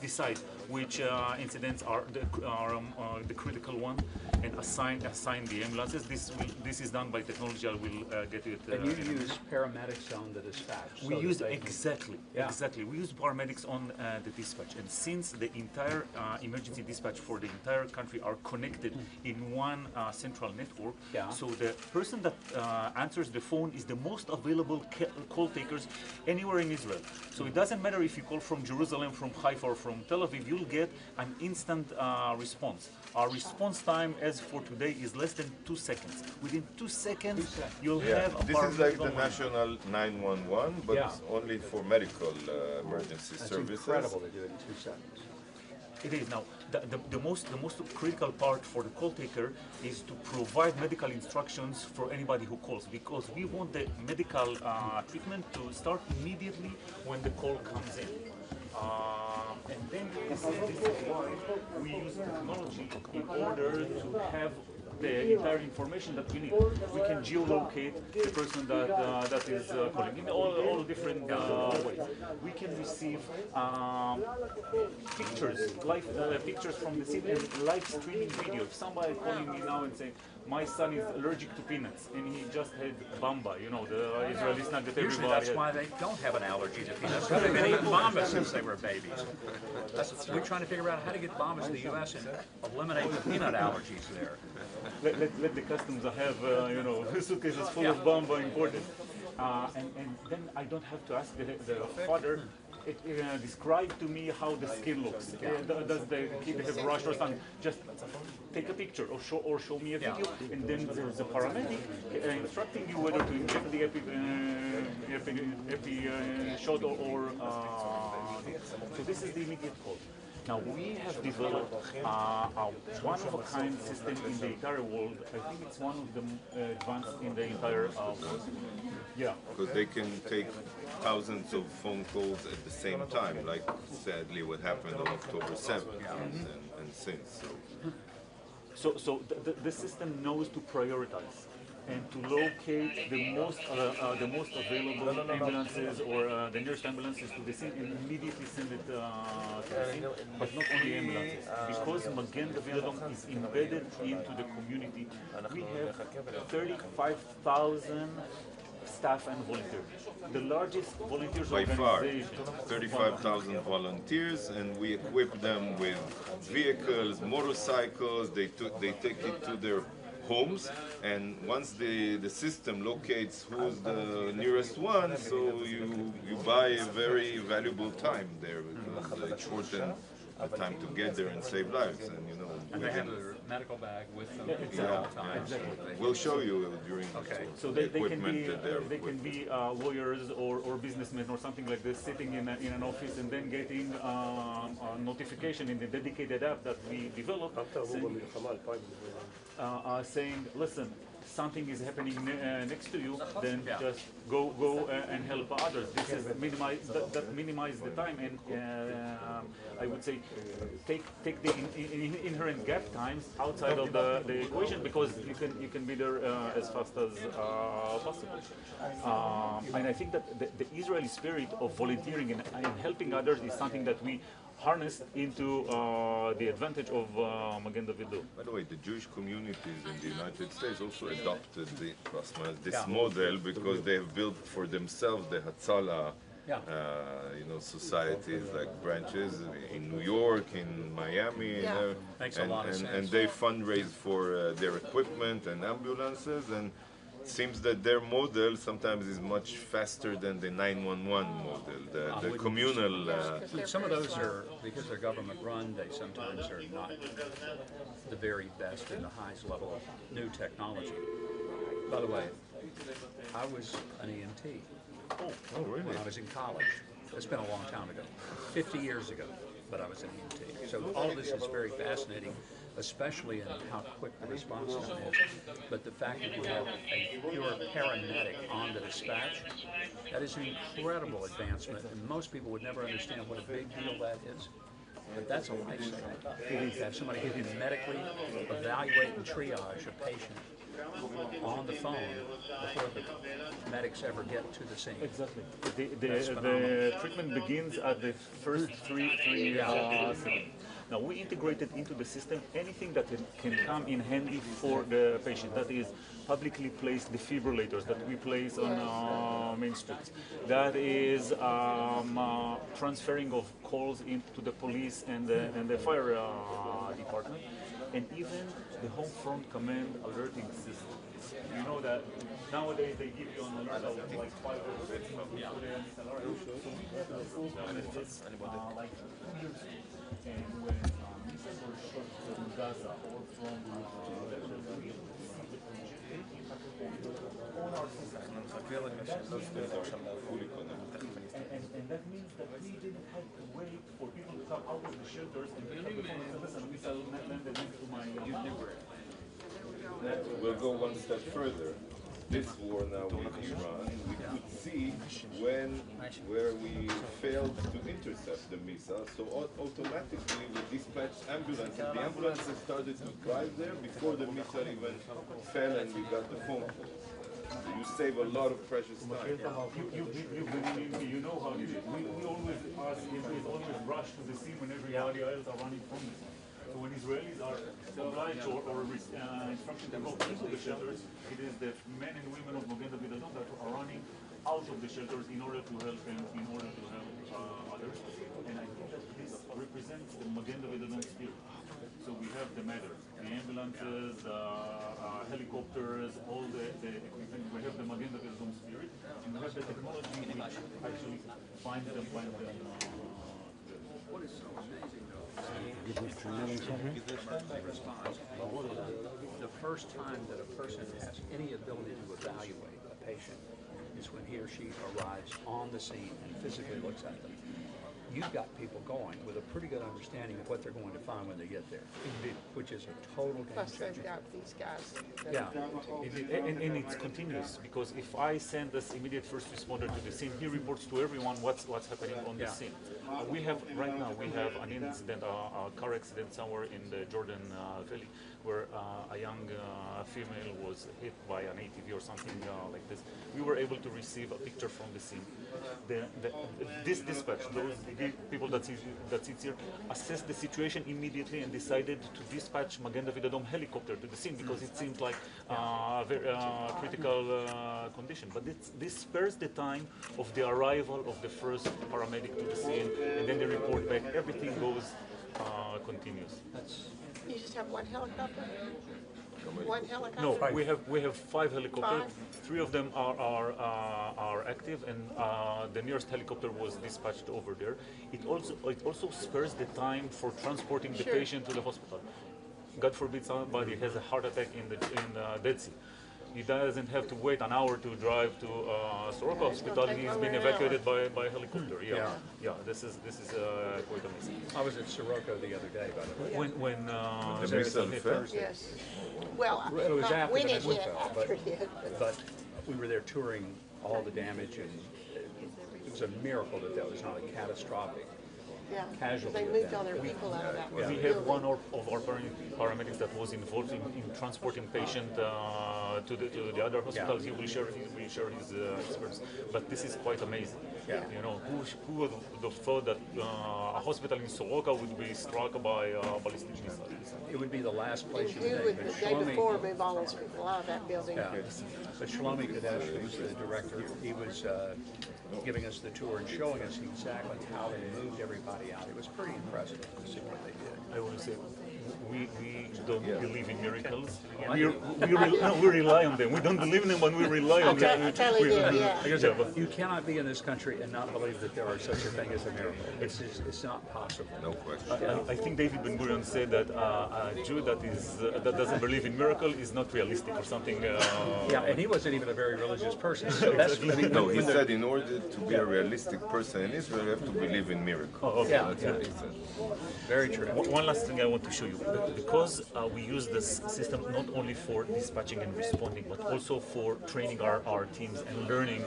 decide which incidents are the critical one and assign the ambulances. This is done by technology. I will get it. And you use paramedics on the dispatch. We use exactly. We use paramedics on the dispatch, and since the entire emergency dispatch for the entire country are connected in one central network, so the person that answers the phone is the most available call takers anywhere in Israel. So it doesn't matter if you call from Jerusalem, from Haifa, or from Tel Aviv, you'll get an instant response. Our response time, as for today, is less than 2 seconds. Within 2 seconds, you'll have a This is like the national 911, but it's only for medical emergency services. It's incredible to do it in 2 seconds. It is. Now, the most critical part for the call taker is to provide medical instructions for anybody who calls, because we want the medical treatment to start immediately when the call comes in. And then this is why we use technology in order to have the entire information that we need. We can geolocate the person that is calling in all different ways. We can receive pictures, live pictures from the scene, and live streaming video. If somebody calling me now and saying, my son is allergic to peanuts and he just had bamba, you know, the Israeli snack that everybody Usually that's why they don't have an allergy to peanuts. They've been eating bamba since they were babies. We're trying to figure out how to get bambas to the U.S. and eliminate the peanut allergies there. Let the customs have, you know, suitcases full of bamba imported. And then I don't have to ask the father, describe to me how the skin looks. Does the kid have rash or something? Just take a picture or show me a video, and then there's a paramedic instructing you whether to inject the epi shot or so this is the immediate call. Now we have developed a one-of-a-kind system in the entire world. I think it's one of the advanced in the entire world. Yeah. Because they can take thousands of phone calls at the same time, like sadly what happened on October 7th and since. So the system knows to prioritize and to locate the most available ambulances or the nearest ambulances to the scene and immediately send it to the scene. But not only ambulances, because Magen David Adom is embedded into the community. We have 35,000 staff and volunteers. The largest volunteers by far, organization. 35,000 volunteers, and we equip them with vehicles, motorcycles. They take it to their homes, and once the system locates who's the nearest one, so you buy a very valuable time there, because it shortens the time to get there and save lives. And you know, and they have their medical bag with them all the time. Exactly. We'll show you during so they can be lawyers or businessmen or something like this, sitting in an office and then getting a notification in the dedicated app that we developed saying, listen, something is happening next to you, then just go and help others. This is minimize the time, and I would say take the inherent gap times outside of the equation, because you can be there as fast as possible. And I think that the Israeli spirit of volunteering and helping others is something that we harnessed into the advantage of Magen David Adom. By the way, the Jewish communities in the United States also adopted this model, because they have built for themselves the Hatzalah, you know, societies like branches in New York, in Miami, and they fundraise for their equipment and ambulances, and it seems that their model sometimes is much faster than the 911 model, the communal. Some of those are, because they're government run, they sometimes are not the very best in the highest level of new technology. By the way, I was an EMT when I was in college. It's been a long time ago, 50 years ago, but I was an EMT. So all of this is very fascinating, especially in how quick the response is. But the fact that we have a pure paramedic on the dispatch, that is an incredible advancement, and most people would never understand what a big deal that is. But that's a lifesaver. To have somebody who can medically evaluate and triage a patient on the phone before the medics ever get to the scene. Exactly. The treatment begins at the first three seconds. Now we integrated into the system anything that can come in handy for the patient. That is publicly placed defibrillators that we place on main streets. That is transferring of calls into the police and the fire department, and even the home front command alerting system. You know that nowadays they give you an alert of like 5 or 6 minutes before the alert. So we have the full benefits like 2 years ago. And when missiles were shot from Gaza or from Lebanon, we received the projected impact on our system. And that means that we didn't have to wait for people to come out of the shelters and pick up the phone and say, listen, a missile landed into my We'll go one step further. This war now with Iran, we could see where we failed to intercept the missile. So automatically we dispatched ambulances. The ambulances started to drive there before the missile even fell and we got the phone call. You save a lot of precious time. You know how it is. We always ask, we always rush to the scene when everybody else are running from the scene. So when Israelis are obliged or instructed to go into the shelters, it is the men and women of Magen David Adom that are running out of the shelters in order to help them, in order to help others. And I think that this represents the Magen David Adom spirit. So we have the matter, the ambulances, helicopters, all the equipment. We have the Magen David Adom spirit, and we have the technology which actually find them. What is so amazing though, the first time that a person has any ability to evaluate a patient is when he or she arrives on the scene and physically looks at them. You've got people going with a pretty good understanding of what they're going to find when they get there, which is a total game Plus changer. they've got these guys. Yeah, and it's continuous, because if I send this immediate first responder to the scene, he reports to everyone what's happening on the scene. We have right now an incident, a car accident somewhere in the Jordan Valley, where a young female was hit by an ATV or something like this. We were able to receive a picture from the scene. This dispatch, those people that sits here, assessed the situation immediately and decided to dispatch Magen David Adom helicopter to the scene, because it seemed like a very critical condition. But this spares the time of the arrival of the first paramedic to the scene, and then they report back. Everything goes continuous. You just have one helicopter? One helicopter? No, we have 5 helicopters. 3 of them are active, and the nearest helicopter was dispatched over there. It also spares the time for transporting the patient to the hospital. God forbid somebody has a heart attack in the Dead Sea. He doesn't have to wait an hour to drive to Soroka Hospital. He's been evacuated by helicopter. Yeah. This is quite amazing. I was at Soroka the other day, by the way. When The missile fell? Yes. Well, It was after when the it missile hit, fell, after it hit. but we were there touring all the damage, and it was a miracle that was not a catastrophic Yeah, casualty they of moved that. all their people out of that. we have one of our paramedics that was involved in transporting patient to the other hospitals. He will share his experience. But this is quite amazing. Yeah. You know, who would have thought that a hospital in Soroka would be struck by ballistic missiles? It would be the last place you Who would would think. the day before move all those people out of that building? Yeah. But Shlomi Kadesh, who's the director, he was giving us the tour and showing us exactly how they moved everybody out. It was pretty impressive to see what they did. I want to say, we don't believe in miracles. We rely on them. We don't believe in them, but we rely on them. I totally do, yeah. You cannot be in this country and not believe that there are such a thing as a miracle. It's not possible. No question. I think David Ben Gurion said that a Jew that doesn't believe in miracle is not realistic or something. Yeah, and he wasn't even a very religious person. So that's, No, he said in order to be a realistic person in Israel, you have to believe in miracles. Oh, okay. That's what he said. very true. One last thing I want to show you, because we use this system not only for dispatching and responding, but also for training our teams and learning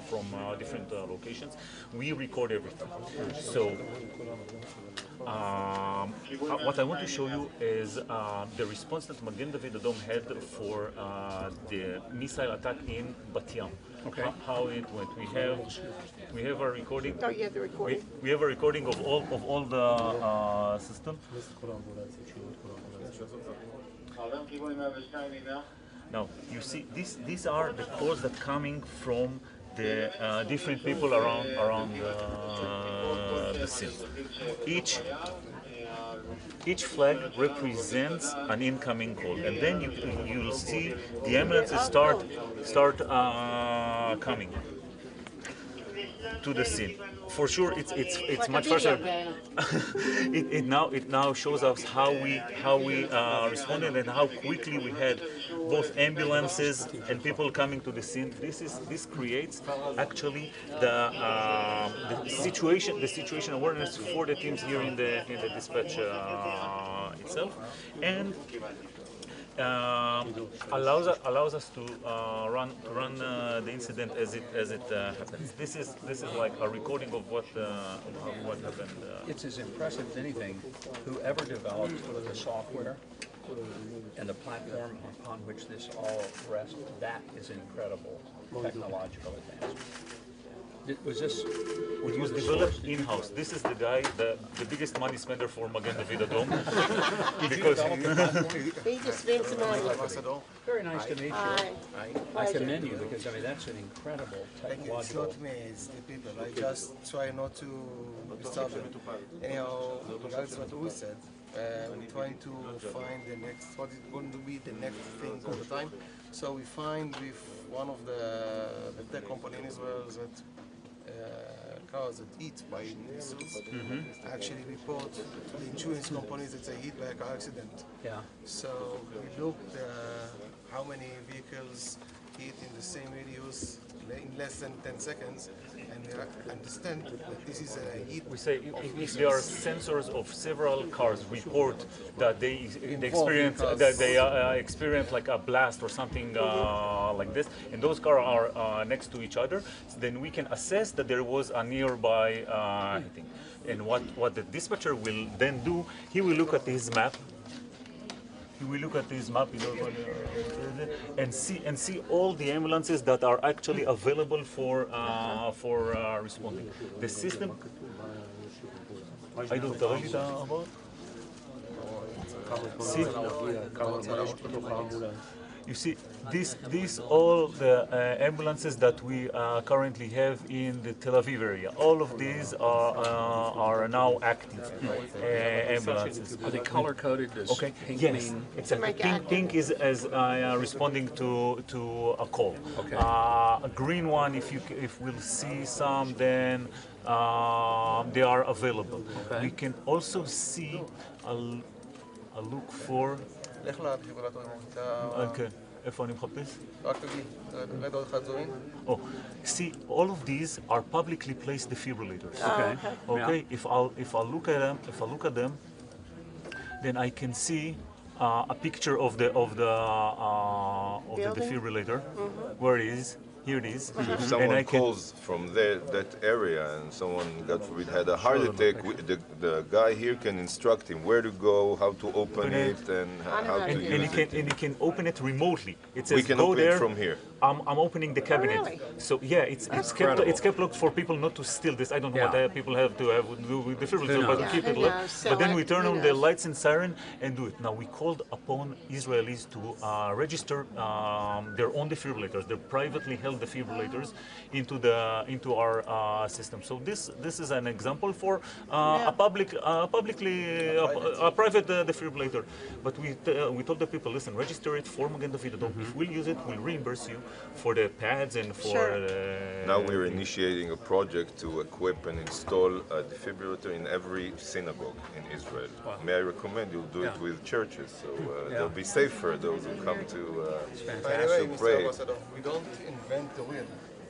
from different locations, we record everything. So what I want to show you is the response that Magen David Adom had for the missile attack in Bat Yam. Okay. How it went. We have a recording. Oh, you have the recording. We have a recording of all the system. Now you see these are the calls that coming from the different people around the scene. Each flag represents an incoming call, and then you'll see the ambulances start coming to the scene. For sure, it's much faster. it now shows us how we responded and how quickly we had both ambulances and people coming to the scene. This creates actually the situation awareness for the teams here in the dispatch itself, and allows us to run the incident as it happens. This is like a recording of what happened. It's as impressive as anything. Whoever developed the software and the platform upon which this all rests, that is incredible technological advancement. It was developed in-house. This is the guy, the biggest money spender for Magen David Adom. Because He just spends the money. very nice to meet you. I commend you because I mean that's an incredible It's technological. not me, it's the people. I just try not to stop it. Anyhow, regardless of what we said, we're trying to find the next, what is going to be the next thing all the time. So we find with one of the tech company in Israel that cars that hit by missiles actually report to the insurance companies that they hit by a car accident. Yeah. So we looked how many vehicles hit in the same radius in less than 10 seconds, and we understand that this is a hit. we say if there are sensors of several cars report that they experience like a blast or something like this, and those cars are next to each other, then we can assess that there was a nearby hitting. And what the dispatcher will then do, he will look at his map. He will look at this map, and see all the ambulances that are actually available for responding. The system. I don't tell you about. See. You see, these all the ambulances that we currently have in the Tel Aviv area. All of these are now active ambulances. Are they color coded? Does Okay. pink Yes. mean? Exactly. Pink is as responding to a call. Okay. A green one, if we'll see some, then they are available. Okay. We can also see a look for. לך לדפיברילטורים, Okay. איפה אני מחפש? רק תגיד, רד עוד אחד זורין. Oh, see, all of these are publicly placed defibrillators. Okay. Okay. If I look at them, then I can see a picture of the Building? defibrillator. Where it is? Here it is. If And someone I can. calls from that area and someone, God forbid, had a heart attack, the guy here can instruct him where to go, how to open it, and how to And use it. he can open it remotely. It says We can go open there. it from here. I'm opening the cabinet. really? So yeah, it's kept locked for people not to steal this. I don't know Yeah. what people have to have do with the defibrillator, but knows? keep it Who locked. knows? But then Sell we it. turn Who on the knows? lights and siren and do it. Now we called upon Israelis to register their own defibrillators, their privately held defibrillators, into our system. So this is an example for a private defibrillator. But we told the people, listen, register it for Magen David Adom. If we'll use it, we'll reimburse you for the pads and for. Sure. Now we're initiating a project to equip and install a defibrillator in every synagogue in Israel. May I recommend you'll do it Yeah. with churches, so they'll be safer, those who come to By the way, to Mr. pray. Ambassador, we don't invent the wheel.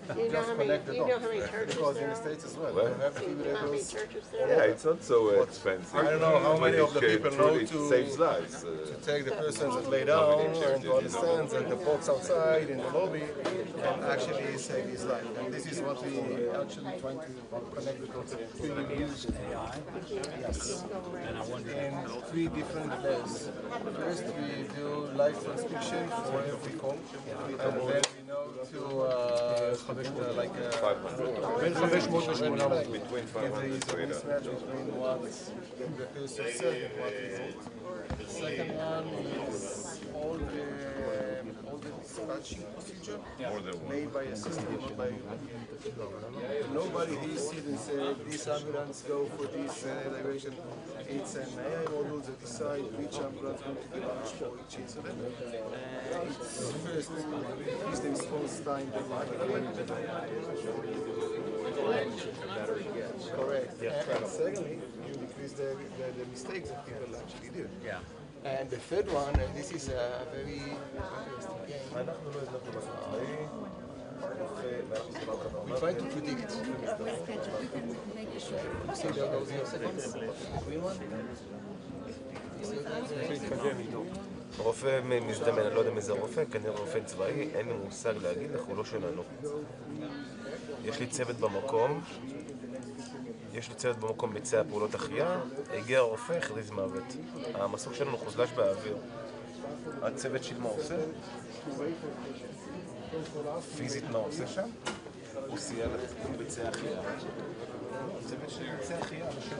You know just how connect many, the you know dots. how many churches Because in there the are? States as well, Well, they have You know how many defibrillators. churches there Yeah, are? it's not so expensive. I don't know how But many it of the can people know truly to saves lives. to take the person that lay How down many and churches to you know? understand that the box outside in the lobby can actually save his life. And this is what we actually trying to connect the dots. Do you use AI? Yes. And I wonder, In 3 different layers. First, we do live transcription for every call, and then we know to like between 500 if there is a to 800. mismatch between what the person said and what he wrote. The second one is all the dispatching procedure More than one. made by a system, not by human. Nobody here sit and say this ambulance go for this direction. It's an AI model that decide which ambulance going to be launched for each incident. It's first increase the response time dramatically. Correct. And secondly, you decrease the mistakes that people actually do. yeah. And the third one, and this is a very interesting game. We try to predict. See, there goes your seconds. Green one. רופא מזדמן, אני לא יודע מי זה רופא, כנראה רופא צבאי, אין לי מושג להגיד, אנחנו לא שלנו. יש לי צוות במקום ביצע פעולות החייאה, הגיע הרופא, הכריז מוות. המסוק שלנו חוזלש באוויר. הצוות של מה עושה? פיזית מה עושה שם? הוא סייע לביצע החייאה. הצוות של ביצע החייאה בשטח.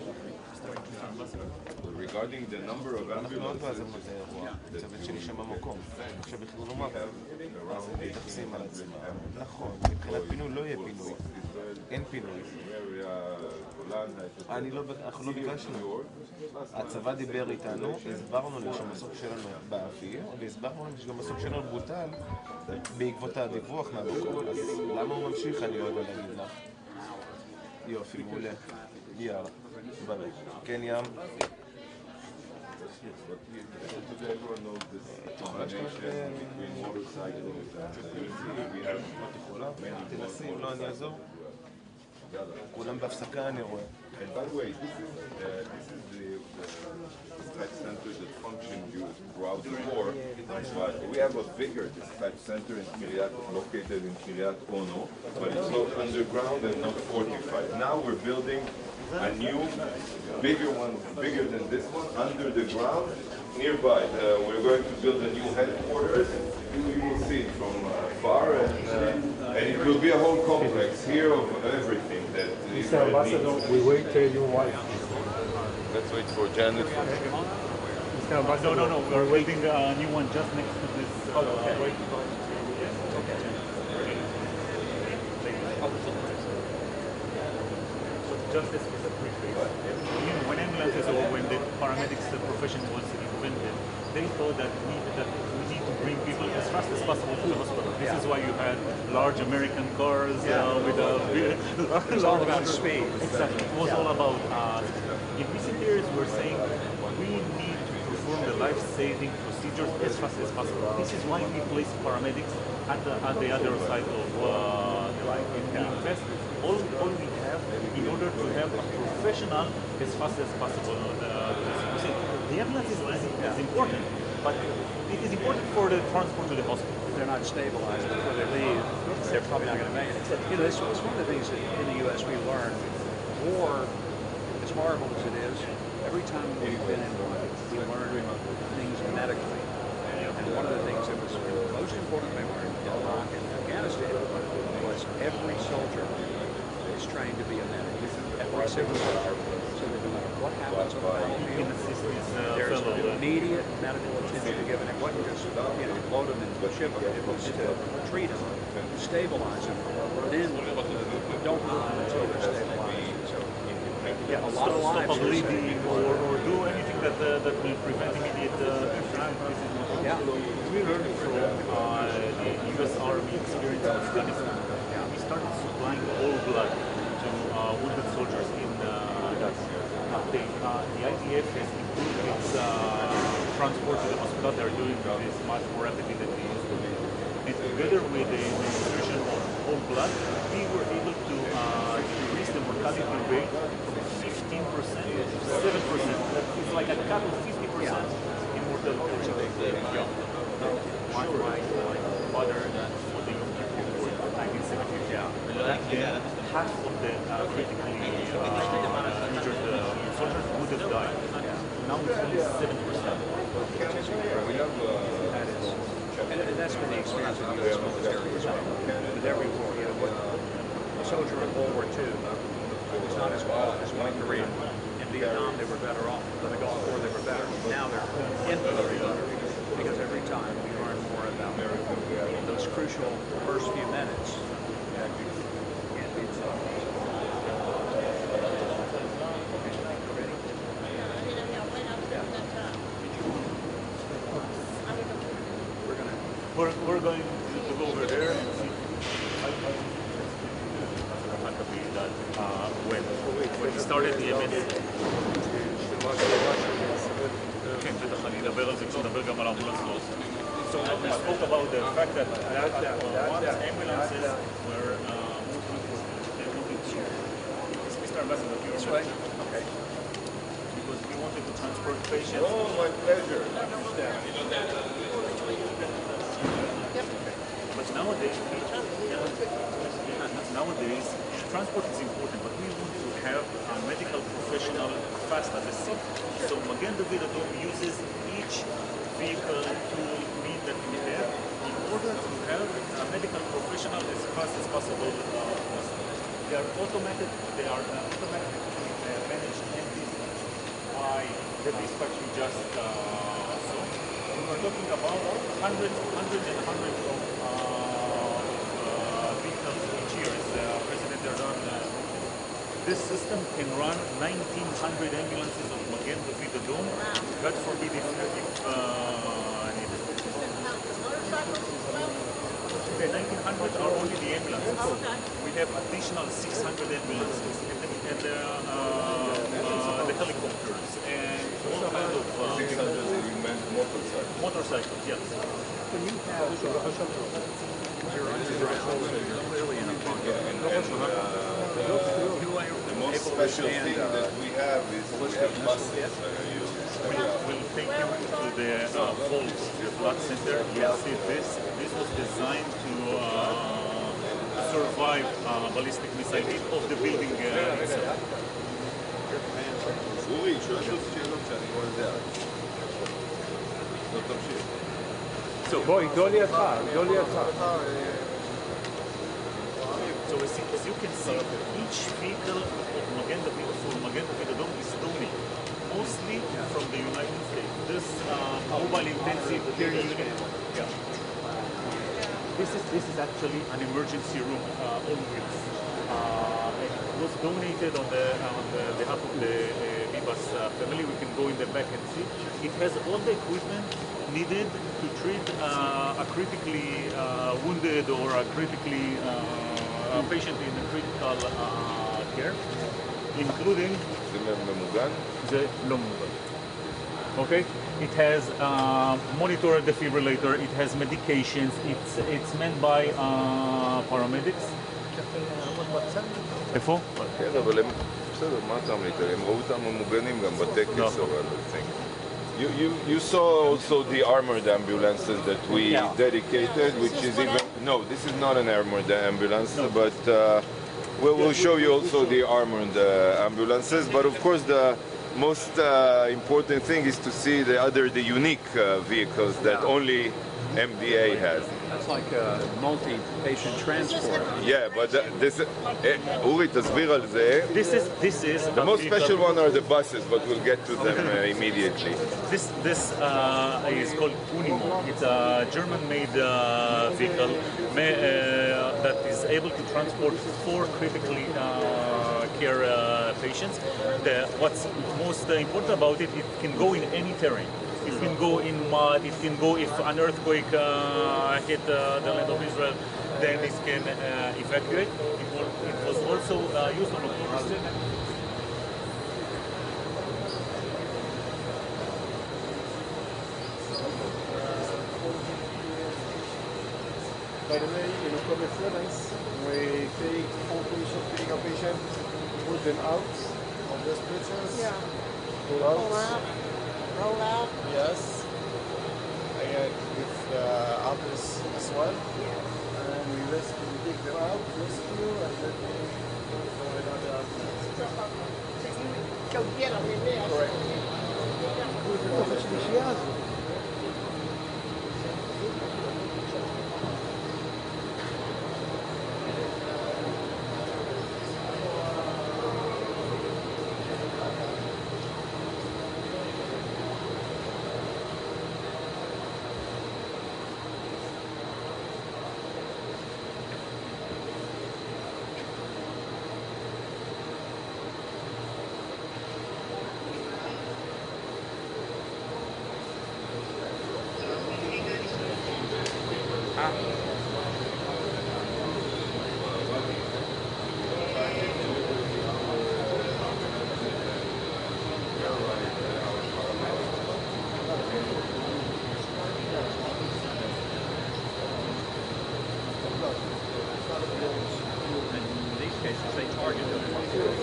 Regarding the number of אנחנו לא ambulances, נעזם לזה אירוע, הצוות שלי שם במקום. עכשיו הכריזו מוות. אז הם מתייחסים על עצמם. נכון, מבחינת פינוי לא יהיה פינוי. אין פינוי. אנחנו לא ביקשנו. הצבא דיבר איתנו, הסברנו לי שהמסוק שלנו באוויר, והסברנו לי שגם המסוק שלנו בוטל בעקבות הדיווח מהמקום. אז למה הוא ממשיך? אני לא יודע להגיד לך. יופי, מעולה. יאללה. ביי. כן, ים. תנסי, אם לא אני אעזור. כולם בהפסקה אני רואה. and by the way, this is the dispatch center that functioned throughout the war. But we have a bigger dispatch center located in Kiryat Ono, but it's not underground and not fortified. Now we're building a new, bigger one, bigger than this one, under the ground, nearby. We're going to build a new headquarters. You will see it from far, and it will be a whole complex here of everything that Israel needs. We wait till your wife. Let's wait for Janet. No. We're waiting a new one just next to this. Just as a quick when ambulances or when the paramedics profession was invented, they thought that we need to bring people as fast as possible to the hospital. This is why you had large American cars with a It's all about speed. Exactly. It was all about in recent years we're saying we need to perform the life-saving procedures as fast as possible. This is why we place paramedics at the other side of the line. We invest all we have in order to have a professional as fast as possible. The ambulance is important, but it is important for the transport to the hospital. If they're not stabilized before they leave, they're probably not going to make it. You know, it's one of the things that in the U.S. we learn. War, as horrible as it is, every time we've been in war, we learn things medically. And one of the things that was most important we learned in Iraq and Afghanistan was every soldier is trained to be a medic. Every single soldier. So that no matter what happens on the battlefield, there's immediate medical attention given. It wasn't just, load them and ship them. It was to treat them, stabilize them, then don't move them until they're stabilized. So, a lot of lives Stop bleeding or do anything that will prevent immediate injury. We learned from the U.S. Army experience in Afghanistan. We started supplying whole blood to wounded soldiers in the IDF has improved its transport to the hospital. They're doing this much more rapidly than they used to do. And together with the administration of whole blood, we were able to decrease the mortality rate from 15% to 7%. It's like a cut of 50% in mortality rate. Yeah. My father for the war in 1970, yeah. Half of the critically injured soldiers would have died. Now it's only 7%. And that's been the experience of the U.S. military as well. With every war, you know, a soldier in World War II was not as well as White Korea. In Vietnam, they were better off. In the Gulf War, they were better. Now they're infinitely better because every time we learn more about those crucial first few minutes. We're going to go over there and see Huckabee that when he started the event. כן, בטח אני אדבר על זה כשנדבר גם על האמבולנס. So we spoke about the fact that once ambulances were moving to Mr. Ambassador, this way? Okay. Because we wanted to transport patients. Oh, my pleasure. But nowadays, transport is important, but we want to have a medical professional fast at the scene. So Magen David Adom uses each vehicle tool mean that we have in order to have a medical professional as fast as possible. They are automated. They are automatically managed entities by the dispatch we just saw. We're talking about hundreds and hundreds of vehicles each year. As President Erdogan, this system can run 1,900 ambulances of Magen David Adom. God forbid if needed. The 1,900 are only the ambulances. We have additional 600 ambulances and the helicopters and all kinds of motorcycles, yes. When you have you're clearly in a pocket. The most special thing that we have is we have buses that are used. We'll take you to the Volks, the blood center. You'll see this. This was designed to survive ballistic missile hit of the building itself. אורי, שואל אותי שאלות שאני לא יודע. לא תמשיך. בוא, איתו לידך. So as you can see, each vehicle of Magen David Adom is donated, mostly from the United States. This mobile intensive care unit, yeah. This is actually an emergency room on wheels. It was donated on behalf of the Bibas family. We can go in the back and see. It has all the equipment needed to treat a critically wounded or a critically patient in critical care, including the לא ממוגן. Okay, it has monitor defibrillator, it has medications, it's manned by paramedics. איפה? כן, אבל הם, בסדר, מה אתה מתאר? הם ראו אותם המוגנים גם בטקס, אבל I think. You saw also the armored ambulances that we dedicated, which is even... No, this is not an armored ambulance, but we'll show you also the armored ambulances. But of course, the most important thing is to see the unique vehicles that only MDA has. That's like a multi-patient transport. Yeah, but Uri, תסביר על זה. This is the most special one are the buses, but we'll get to them immediately. This is called Unimo. It's a German-made vehicle that is able to transport 4 critically care patients. What's most important about it, it can go in any terrain. It can go in mud, it can go if an earthquake hit the land of Israel, then it can evacuate. It was also used on October 7th. By the way, in October 7th, We take photos of critical patients, put them out of the stretchers, Yeah. pull out. Pull out, roll out. Yes. Again, with others as well. And we take them out, rescue, and then we go for another. So you go get them in there. Correct.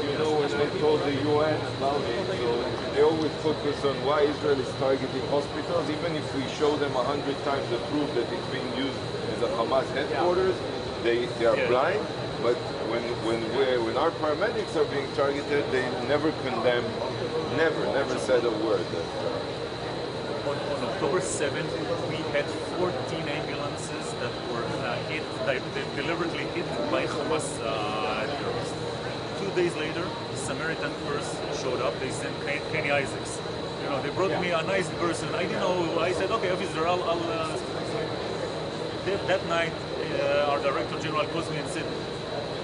You know, when they told the UN about it, so they always focus on why Israel is targeting hospitals. Even if we show them 100 times the proof that it's being used as a Hamas headquarters, they are blind. But when our paramedics are being targeted, they never condemn, never said a word. On October 7th, we had 14 ambulances that were deliberately hit by Hamas terrorists. 2 days later, Samaritan Purse showed up. They sent Kenny Isaacs. You know, they brought me a nice person. I didn't know. I said, okay, officer, I'll that night, our Director General calls me and said,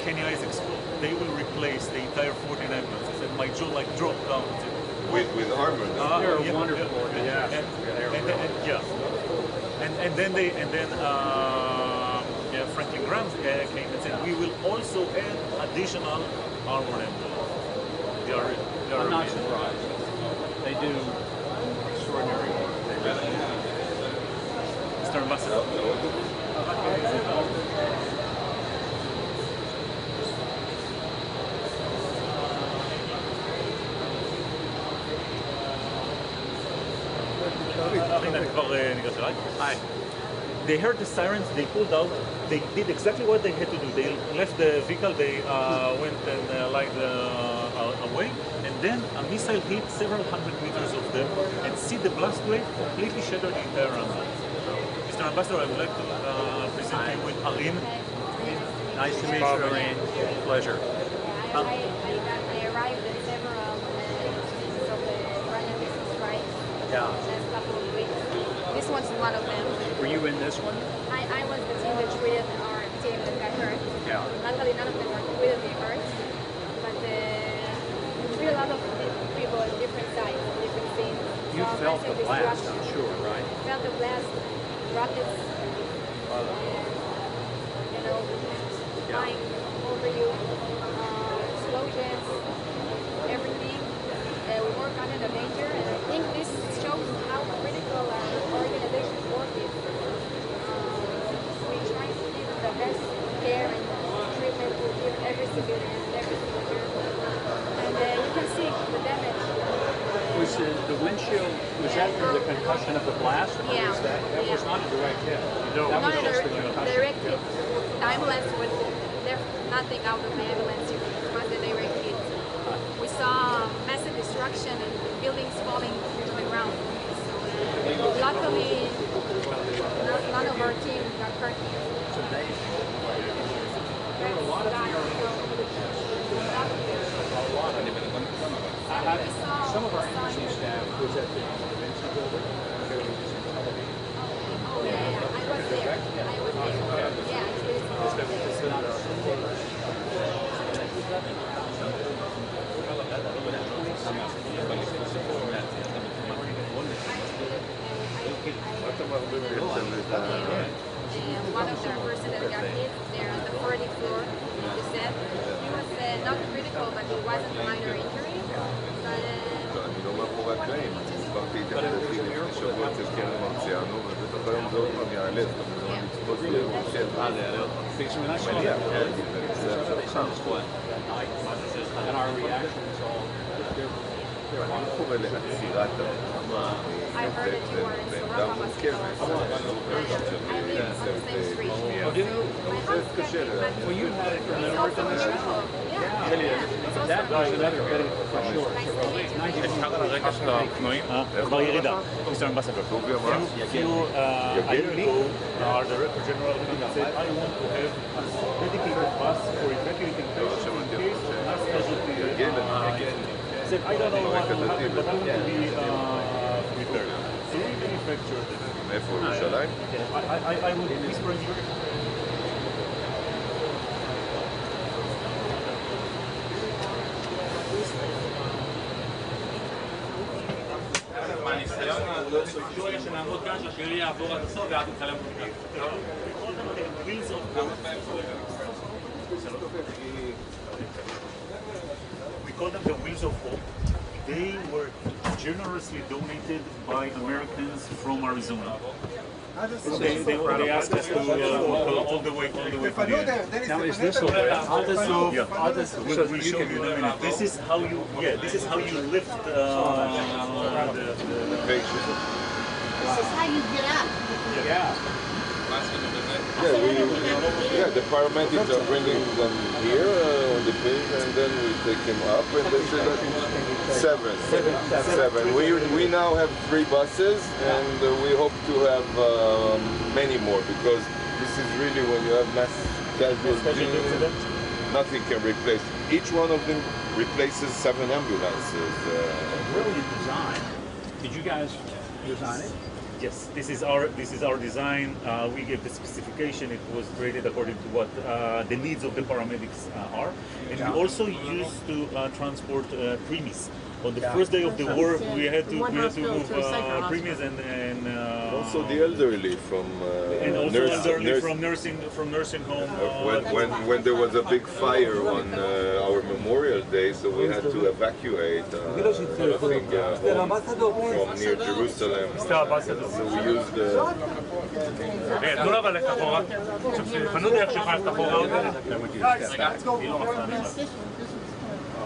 Kenny Isaacs, they will replace the entire 14 ambulances. And my jaw like dropped down. With armor. They're wonderful. And then Franklin Graham came and said, we will also add additional armored ambulances. They are I'm not amazing. surprised. They do extraordinary work. They really do. Mr. Ambassador. Hi. They heard the sirens, they pulled out, they did exactly what they had to do. They left the vehicle, they went and lied away, and then a missile hit several hundred meters of them, and see the blast wave completely shattered the entire runway. Mr. Ambassador, I would like to present you with Arin. Nice to meet you, Irene. Pleasure. I arrived at several instances of the randomly strike Yeah. the last couple of weeks. This one's one of them. Were you in this one? I was the team that treated our team that got hurt. Yeah. Luckily, none of them were completely hurt, but we treat a lot of people at different sites, different scenes. You So felt the massive blast, destruction. I'm sure, right? Felt the blast, rockets, flying over you, explosions, everything. We work under the danger, and I think this shows how critical our organization's work is. We try to give the best care and treatment to give every civilian, every soldier. And you can see the damage. Was the windshield, was that from the concussion of the blast? Or Yeah. was that was not a direct hit. That Not was a just the concussion. direct hit. The ambulance was there's nothing out of the ambulance. It was a direct hit. We saw massive destruction and buildings falling to the ground. So, luckily, none of our team got hurt. It's amazing. There were a lot of some of our agency staff was at the Vinci building. They were using television. Oh yeah, I was there. Yeah, it's really one of the person that got hit there on the 40th floor, they said he was not critical, but it wasn't a minor injury. But אני לא מאחורי הקלעים, הסברתי את לקחתי אותי לפני שבוע אצל קרן מרציאנו, ובטח היום זה עוד פעם יעלה, זאת אומרת, לצפות לרוסיה. מניח, זה עכשיו חם. מה קורה לעצירת המלחמה בעמדה מורכבת? זה קשה אפשר על הרקע של האופנועים? כבר ירידה. Mr. Ambassador, our Director General said, I want to have a dedicated bus for evacuating patients in case of mass casualty. Said, I don't know what will happen, but I want to be prepared. So we manufactured it. מאיפה ירושלים? I would whisper in your שנעמוד כאן, שהשני יעבור עד הסוף ואז נתחלם We call them the Wheels of Hope. They were generously donated by Americans from Arizona. They asked us to all the way to the Now is this okay? We'll show you in a minute. This is how you lift the patient. This is how you get up. The paramedics are bringing them here on the plane, and then we take him up, and this is seven. We now have 3 buses, and we hope to have many more, because this is really when you have mass casualty, nothing can replace. Each one of them replaces 7 ambulances. Brilliant design. Did you guys design it? Yes, this is our design. We gave the specification. It was created according to what the needs of the paramedics are, and we also used to transport preemies. On the first day of the war, we had to move preemies and also the elderly from nursing home. When there was a big fire on our Memorial Day, so we had to evacuate from near Jerusalem. So we used תנו אבל לך אחורה. פנו דרך שלך לך אחורה.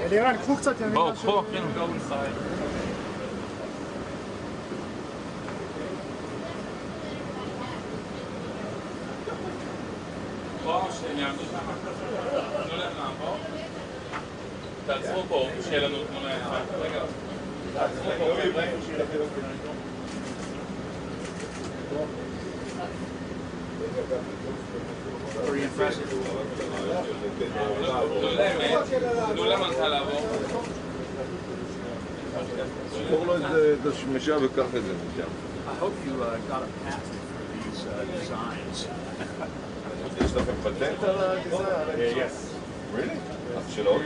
אלירן, קחו קצת ימינה. בואו, קחו. תעצרו פה, שיהיה לנו תמונה יפה. תעצרו פה. Very impressive. תנו למנכ"ל לעבור. שחור לו את השמשה וקח את זה משם. I hope you got a patent for these designs. יש לכם פטנט על הדיזיין? Yes. Really? של עוד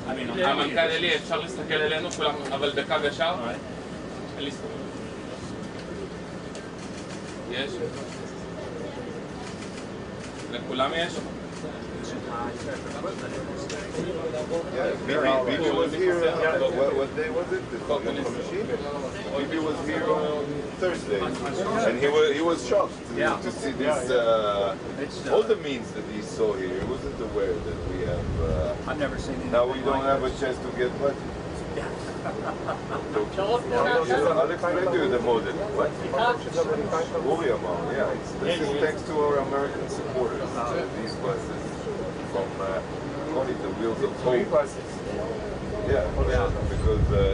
המנכ"ל אלי, אפשר להסתכל אלינו כולם, אבל בקו ישר? אלי סתכל. יש? לכולם יש? Bibi was here, what day was it? Bibi was here on Thursday, and he was shocked to see this, all the means that he saw here. He wasn't aware that we have, I've never seen it. now we don't have a chance to get much. I'll explain to you the model. What? Uri Amar, this is thanks to our American supporters. These buses from, call it the Wheels of Hope. Because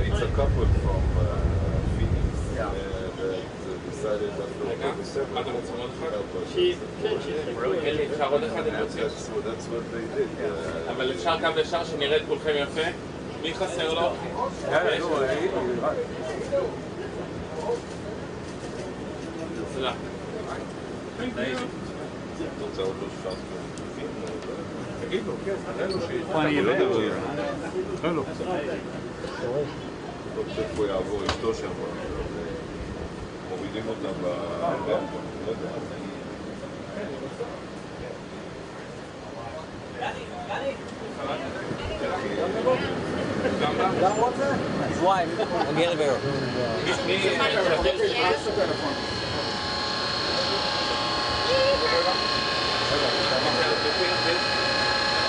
it's a couple from Phoenix that decided after October 7th to help us. אלי, אפשר עוד אחד את זה? That's what they did. אבל אפשר קו ישר שנראה את כולכם יפה? מי חסר לו? תודה. רוצה אותו שם? תגיד לו, כן. לא חושב פה יעבור אשתו שם. מורידים אותם ברמפו. לא יודע. His wife, on the elevator.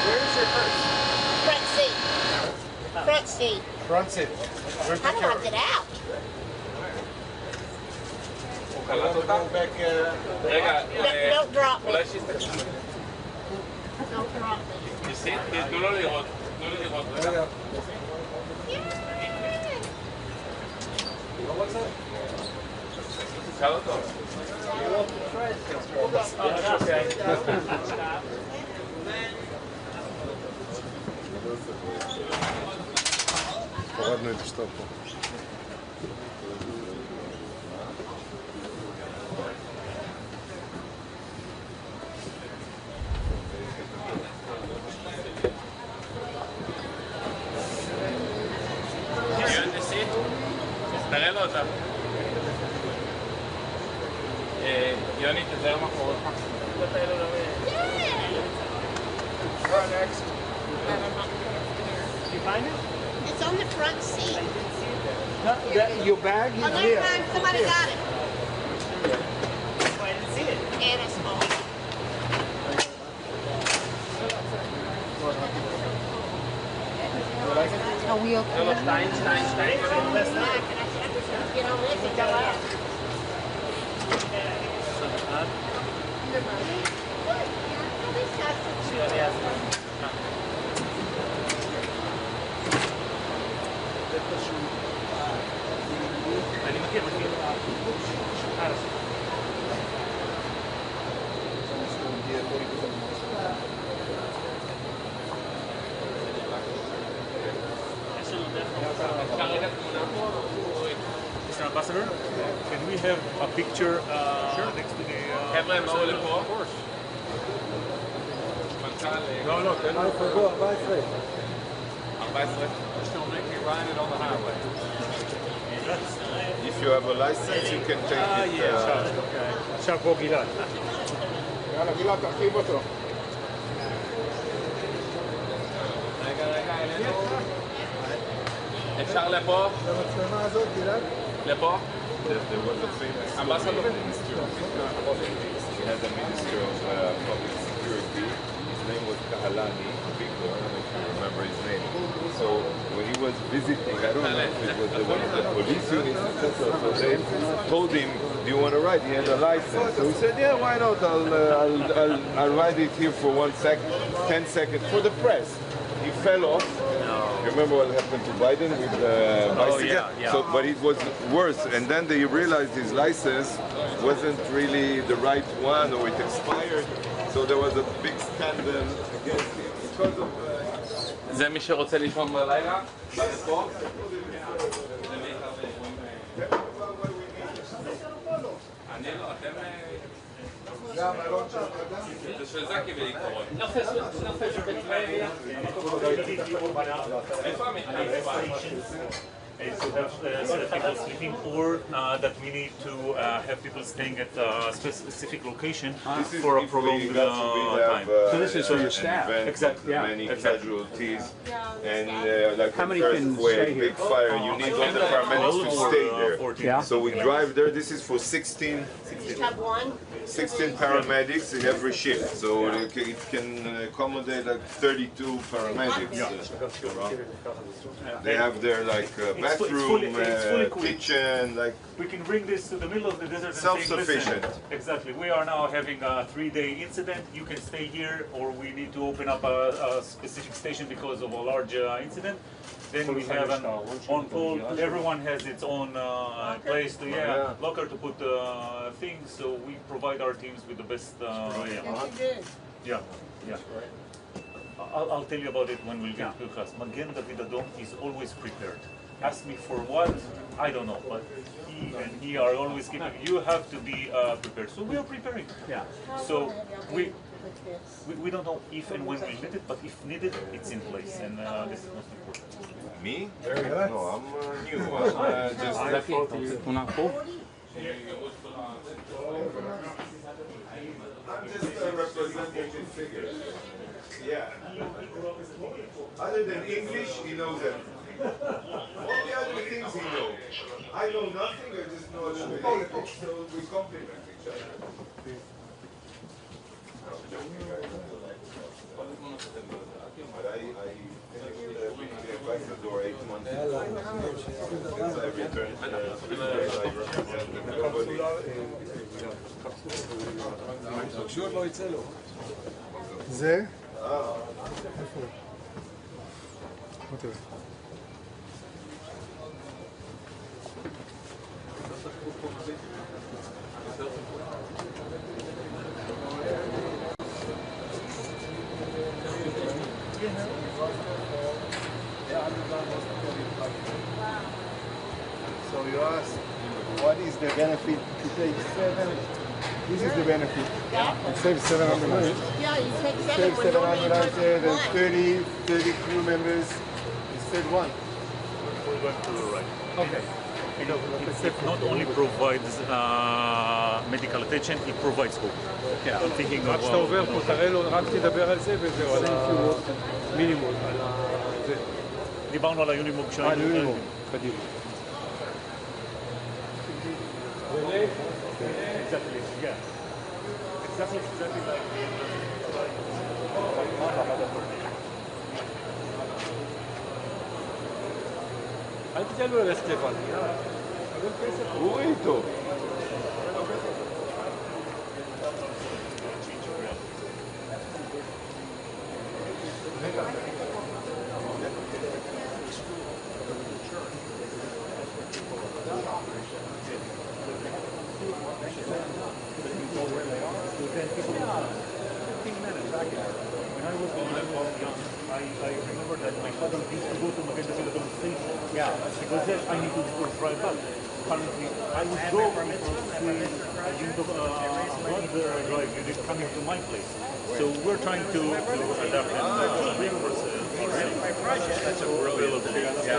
Where's your purse? Front seat. Front seat. Front seat. How do I get out? Don't drop me. Don't drop me. תנו לו לראות. תנו לו לראות. שאל אותו. הורדנו את אשתו פה. תראה לו אותה. יוני, תזהר מאחוריך. Next. You find it? It's on the front seat. Your bag is Oh, next there. time somebody got it. I didn't see it. And it's full. Are we okay? Get on this and go out. אני מכיר. Mr. Ambassador, can we have a picture next to the... חבר'ה, הם באו לפה. לא, לא, תן לו. 14. Still make me ride it on the highway. If you have a license, you can take it. עכשיו פה גלעד. יאללה, גלעד, תרחיב אותו. רגע, אפשר לפה? למצלמה הזאת, גלעד? לפה? There was a famous Ambassador? minister of he had a minister of public security. His name was Kahalani, Victor. I don't know if you remember his name. So when he was visiting, I don't know if it was one of the police units, etc. So they told him, "Do you want to ride?" He had a license. So he said, "Yeah, why not? I'll ride it here for 10 seconds for the press." He fell off. You remember what happened to Biden with the bicycle? yeah. So, but it was worse. And then they realized his license wasn't really the right one, or it expired. So there was a big scandal against him because of. זה מי שרוצה לישון בלילה? לפה? אני לא, אתם... זה של זקי ולקרון. איפה המתקן? To have people sleeping, or that we need to have people staying at a specific location for a prolonged time. So this is for your staff. Exactly. Many casualties and like How an many can earthquake, stay here? big fire. You need all the paramedics to stay there. 14. Yeah. So we drive there. This is for 16 Just have one. 16 paramedics in every shift. So it can accommodate like 32 paramedics. They have their like bathroom, kitchen, like. We can bring this to the middle of the desert and say, Self-sufficient. listen, exactly. We are now having a 3-day incident. You can stay here, or we need to open up a specific station because of a large incident. Then we have an on-call. Everyone has its own place to locker to put things. So we provide our teams with the best. Yeah. I'll tell you about it when we get to class. Magen David Adom is always prepared. Ask me for what, I don't know, but he are always keeping. You have to be prepared. So we are preparing. Yeah. So we don't know if and when we need it, but if needed, it's in place, and this is most important. Me? No, I'm new. I'm just. תמונה פה? I'm just a representative figure. Yeah. Other than English, he knows everything. All the other things he knows. I know nothing, I just know a little bit, so we complement each other. But I finished being the ambassador 8 months ago. Since I returned, I represent globally. זה? So you ask, what is the benefit to take 7? This is the benefit. It saves 700 lives. Yeah, you take It 7 saves when you only 700 lives, need there's one. 30 crew members. Instead 1. We're going to the right. Okay. It not only provides medical attention, it provides hope. I'm thinking רק כשאתה עובר פה, תראה לו, רק תדבר על זה וזהו, על המינימום, על זה. דיברנו על היונימוג שלנו. המינימום, קדימה. Exactly, yeah. Exactly like אל תיתן לו ללכת לבד. אורי איתו. I remember that my father used to go to Magen David station. Yeah, because then I need to drive back. Currently, I would go to blood drive unit coming to my place. So we're trying to adapt and reinforce ourselves. That's a brilliant idea.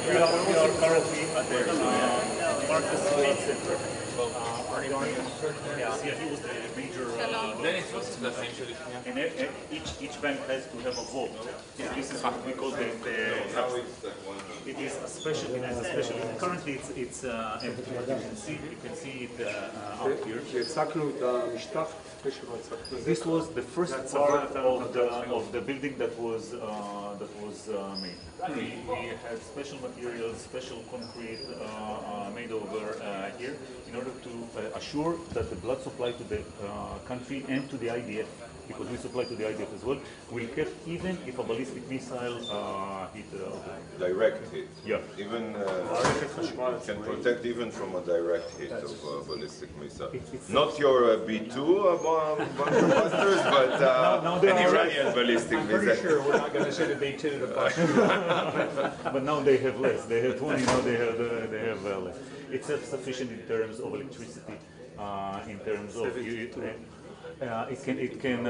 We are currently at the Marcus Blood Center. Yeah, he was the major. And each bank has to have a vault. This is what we call the it is a special. It is a special. Currently, it's empty. You can see it out here. This was the first part of the building that was made. We had special materials, special concrete made over here in order to assure that the blood supply to the country and to the IDF, because we supply to the IDF as well, will kept even if a ballistic missile hit. Direct hit. Yeah. Even can protect even from a direct hit of a ballistic missile. Not your B2 busters, but an Iranian ballistic missile. Pretty sure we're not going to send a B2 to bust. But now they have less. They have 20. Now they have less. It's self-sufficient in terms of electricity. In terms of it can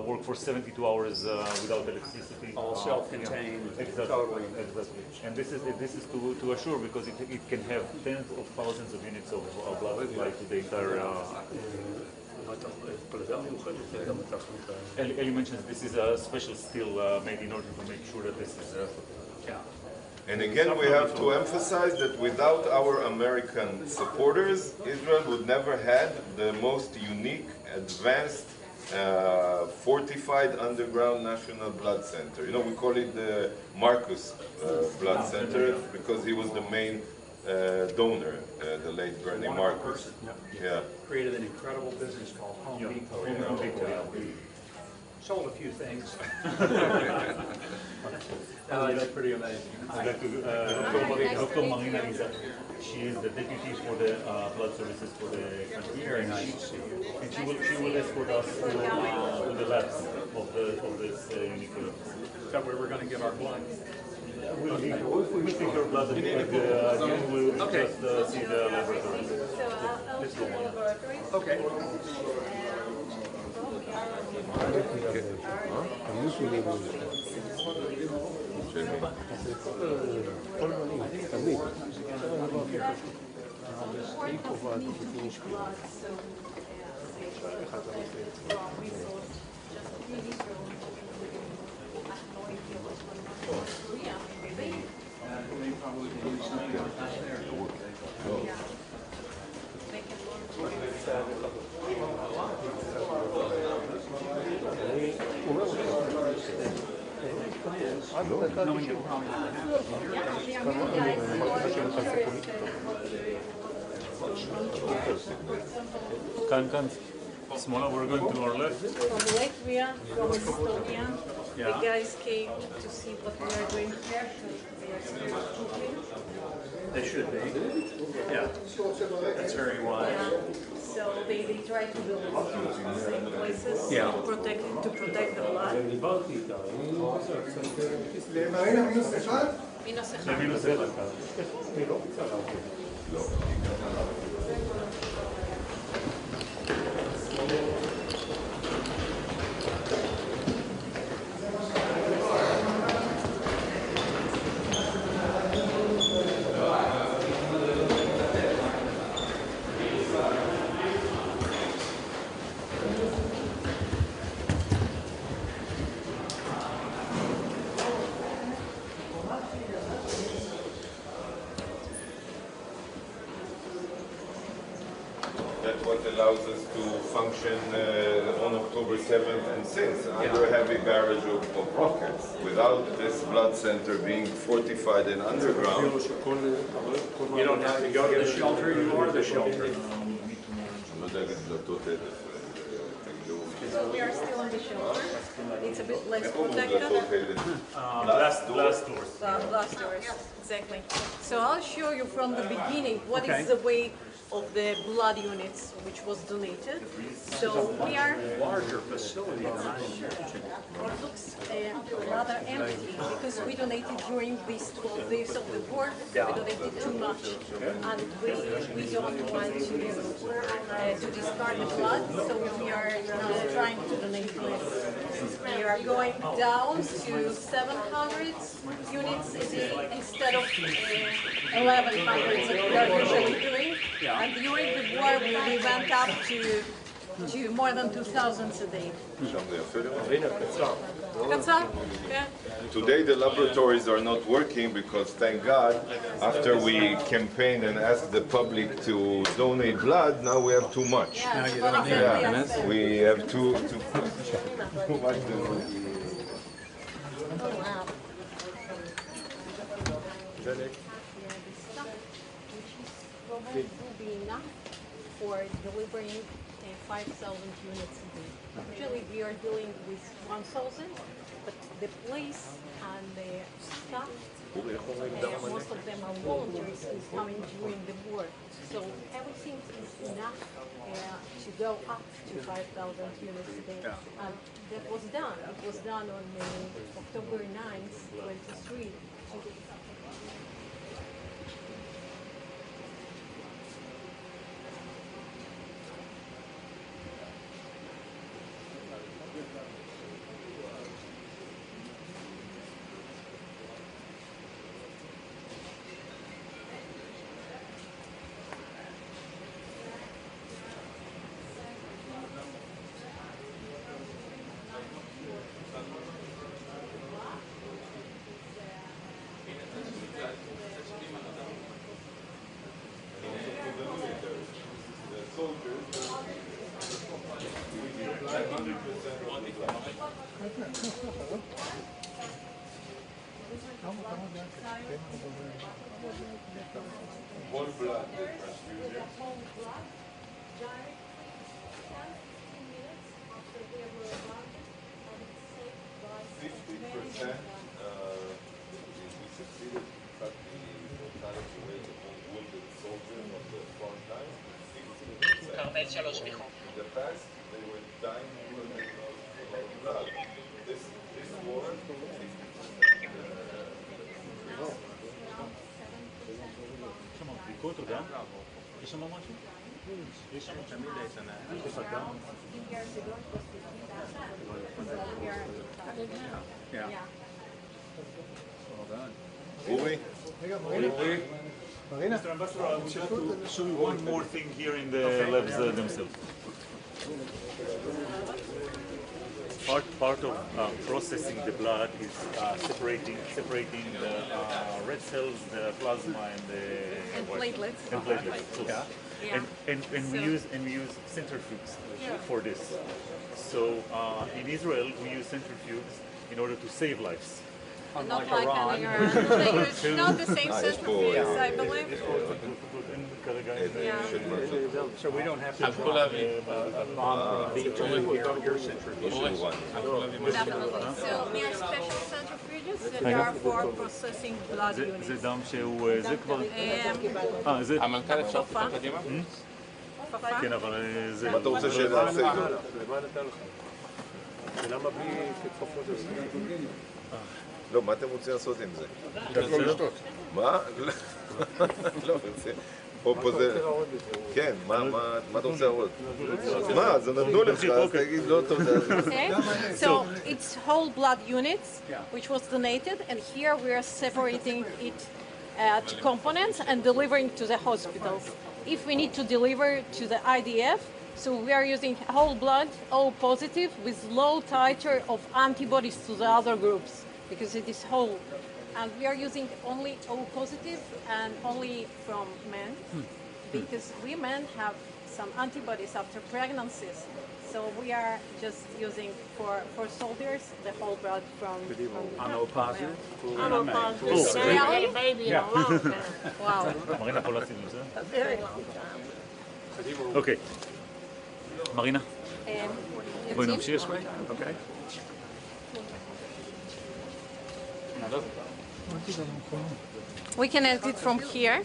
work for 72 hours without electricity. All self-contained. Exactly. Totally. Exactly. And this is to assure, because it can have tens of thousands of units of blood supply to the entire. Eli mentions this is a special steel made in order to make sure that this is. And again, we have to emphasize that without our American supporters, Israel would never had the most unique, advanced, fortified underground national blood center. You know, we call it the Marcus Blood Center because he was the main donor, the late Bernie Marcus. Yeah. Created an incredible business called Home Depot. Sold a few things. That's pretty amazing. Dr. Marina Lisa, she is the deputy for the blood services for the country. Very nice to see you. And she will escort us to the labs of this unique. So we were going to give our blood. We'll take your blood and we'll just see the laboratory. Let's go on. Okay. Can smaller, we're going to our left. From Latvia, from Estonia. The guys came to see what we are doing here. They are still cooking. They should be. Yeah. That's very wise. Yeah. So they try to build the same places to protect the blood. Minus That's what allows us to function on October 7th and since under a heavy barrage of rockets. Without this blood center being fortified and underground, You don't have to go to the shelter, you are the shelter. So we are still in the shelter. It's a bit less protected. Blast doors. Blast doors, exactly. So I'll show you from the beginning what is the way of the blood units which was donated. So we are Larger facility than I imagined. It looks rather empty because we donated during these 12 days of the war. We donated too much, and we don't want to discard the blood. So we are trying to donate less. We are going down to 700 units a day instead of 1,100 that we are usually doing. And during the war, we went up to more than 2,000 a day. Today the laboratories are not working because, thank God, after we campaigned and asked the public to donate blood, now we have too much. We have too much. Will be enough for delivering 5,000 units a day. Usually we are dealing with 1,000, but the police and the staff, most of them are volunteers who's coming during the war. So everything is enough to go up to 5,000 units a day. And that was done. It was done on October 9th, 23. Whole blood transfusion. 50%. We succeeded to cut the mortality rate of wounded soldiers on the front line to 60%. In the past, they were dying because they lost a lot of blood. This war, 50%. בדיקות גם? יש שם משהו? יש שם תמיד הישנה. יש לך גם? Uri? Mr. Ambassador, I would like to show you one more thing here in the labs themselves. part of processing the blood is separating the red cells, the plasma, and the platelets. And platelets. So, Yeah. And we use centrifuges for this. So in Israel we use centrifuges in order to save lives. Not like in Iran. It's not the same centrifuge, I believe. So we don't have to drop a bomb here on your centrifuge. Definitely. So we have special centrifuges that are for processing blood units. זה דם שהוא זה כבר... זה... המנכ"ל אפשר לפתוח קדימה? כן, אבל זה... מה אתה רוצה שנעשה איתו? למה בלי כפפות זה? לא, מה אתם רוצים לעשות עם זה? לתת לו לשתות. מה? לא, פה זה... כן, מה אתה רוצה לראות? מה, זה נתנו לך, אז תגיד לא תודה. Okay, so it's whole blood units, which was donated, and here we are separating it to components and delivering to the hospitals. If we need to deliver to the IDF, so we are using whole blood, O positive, with low titer of antibodies to the other groups, because it is whole. And we are using only O positive and only from men, because women have some antibodies after pregnancies. So we are just using for soldiers the whole blood from O positive? O positive. Really? Baby in a long time. Wow. מרינה פה להציג את זה? A very long time. אוקיי. מרינה, בואי Team? נמשיך. אוקיי. We can edit from here.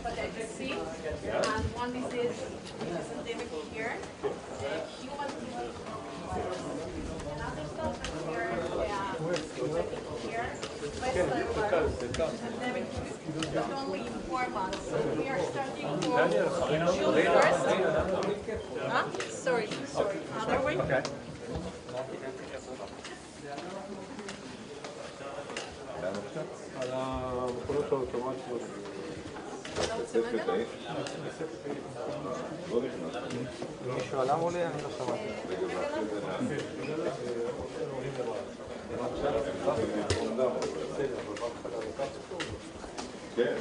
Hepatitis C, and one disease which is endemic here, human another stuff here, here, endemic only 4 months. So we are starting from June 1st. Huh? Sorry, other way. Okay. על המכונות האוטומטיות. מישהו עלה מולי? אני לא שמעתי. כן.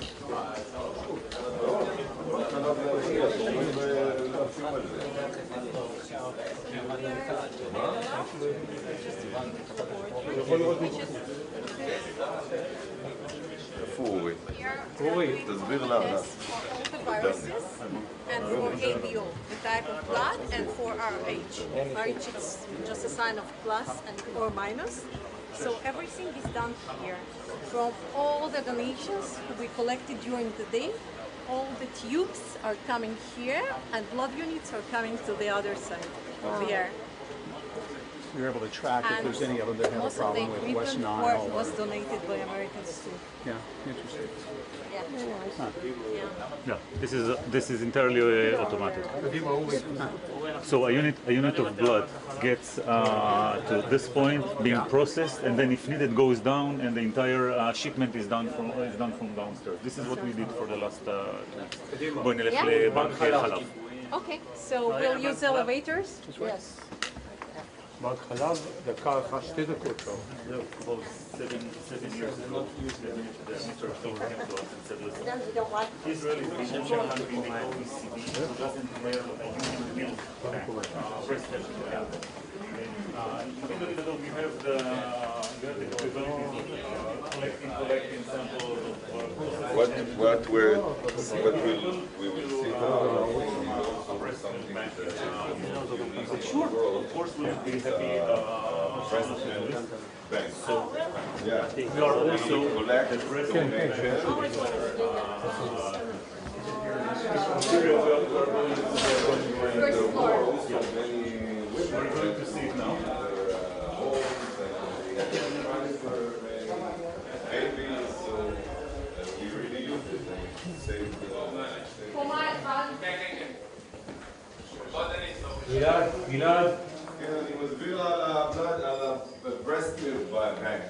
איפה אורי? אורי, תסביר למה. Viruses and for ABO, the type of blood, and for RH. RH is just a sign of plus and or minus. So everything is done here. From all the donations we collected during the day, all the tubes are coming here, and blood units are coming to the other side here. You're able to track if there's any of them that have a Most of the problem with West equipment Nile. was donated by Americans too. Yeah, interesting. Yeah, this is entirely automatic. So a unit of blood gets to this point, being processed, and then if needed goes down, and the entire shipment is done from downstairs. This is what we did for the last. בואי נלך לבנק חלב. Okay, so we'll use elevators. Yes. בנק חלב, דקה אחת, 2 דקות שם. זהו, כבר 7 years ago, the minister of health came to us and said, listen, Israel is the only country in the OECD who doesn't have a union built breast health. Even though we have the capabilities of collecting samples of What we will see sure, of course we'll be happy so we are also the president we're going to see it now. גלעד. כן, אני מסביר על ה-breast milk בבנק.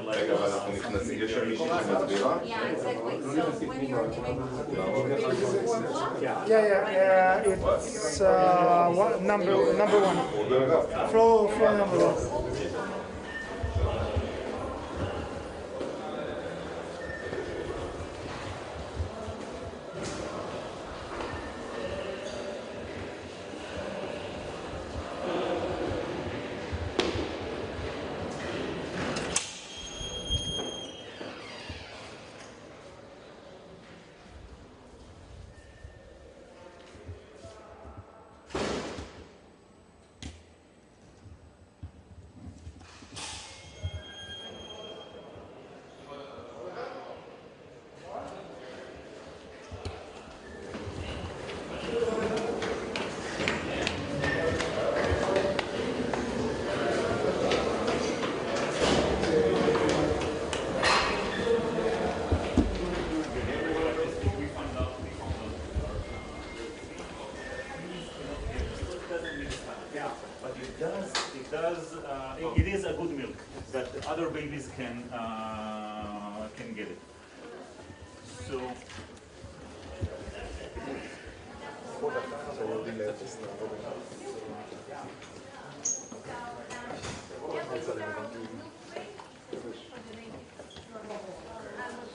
רגע, אבל אנחנו נכנסים, יש שם מישהי שמסבירה? Yeah, it's number one. Flow number one. It is a good milk that other babies can get it. So.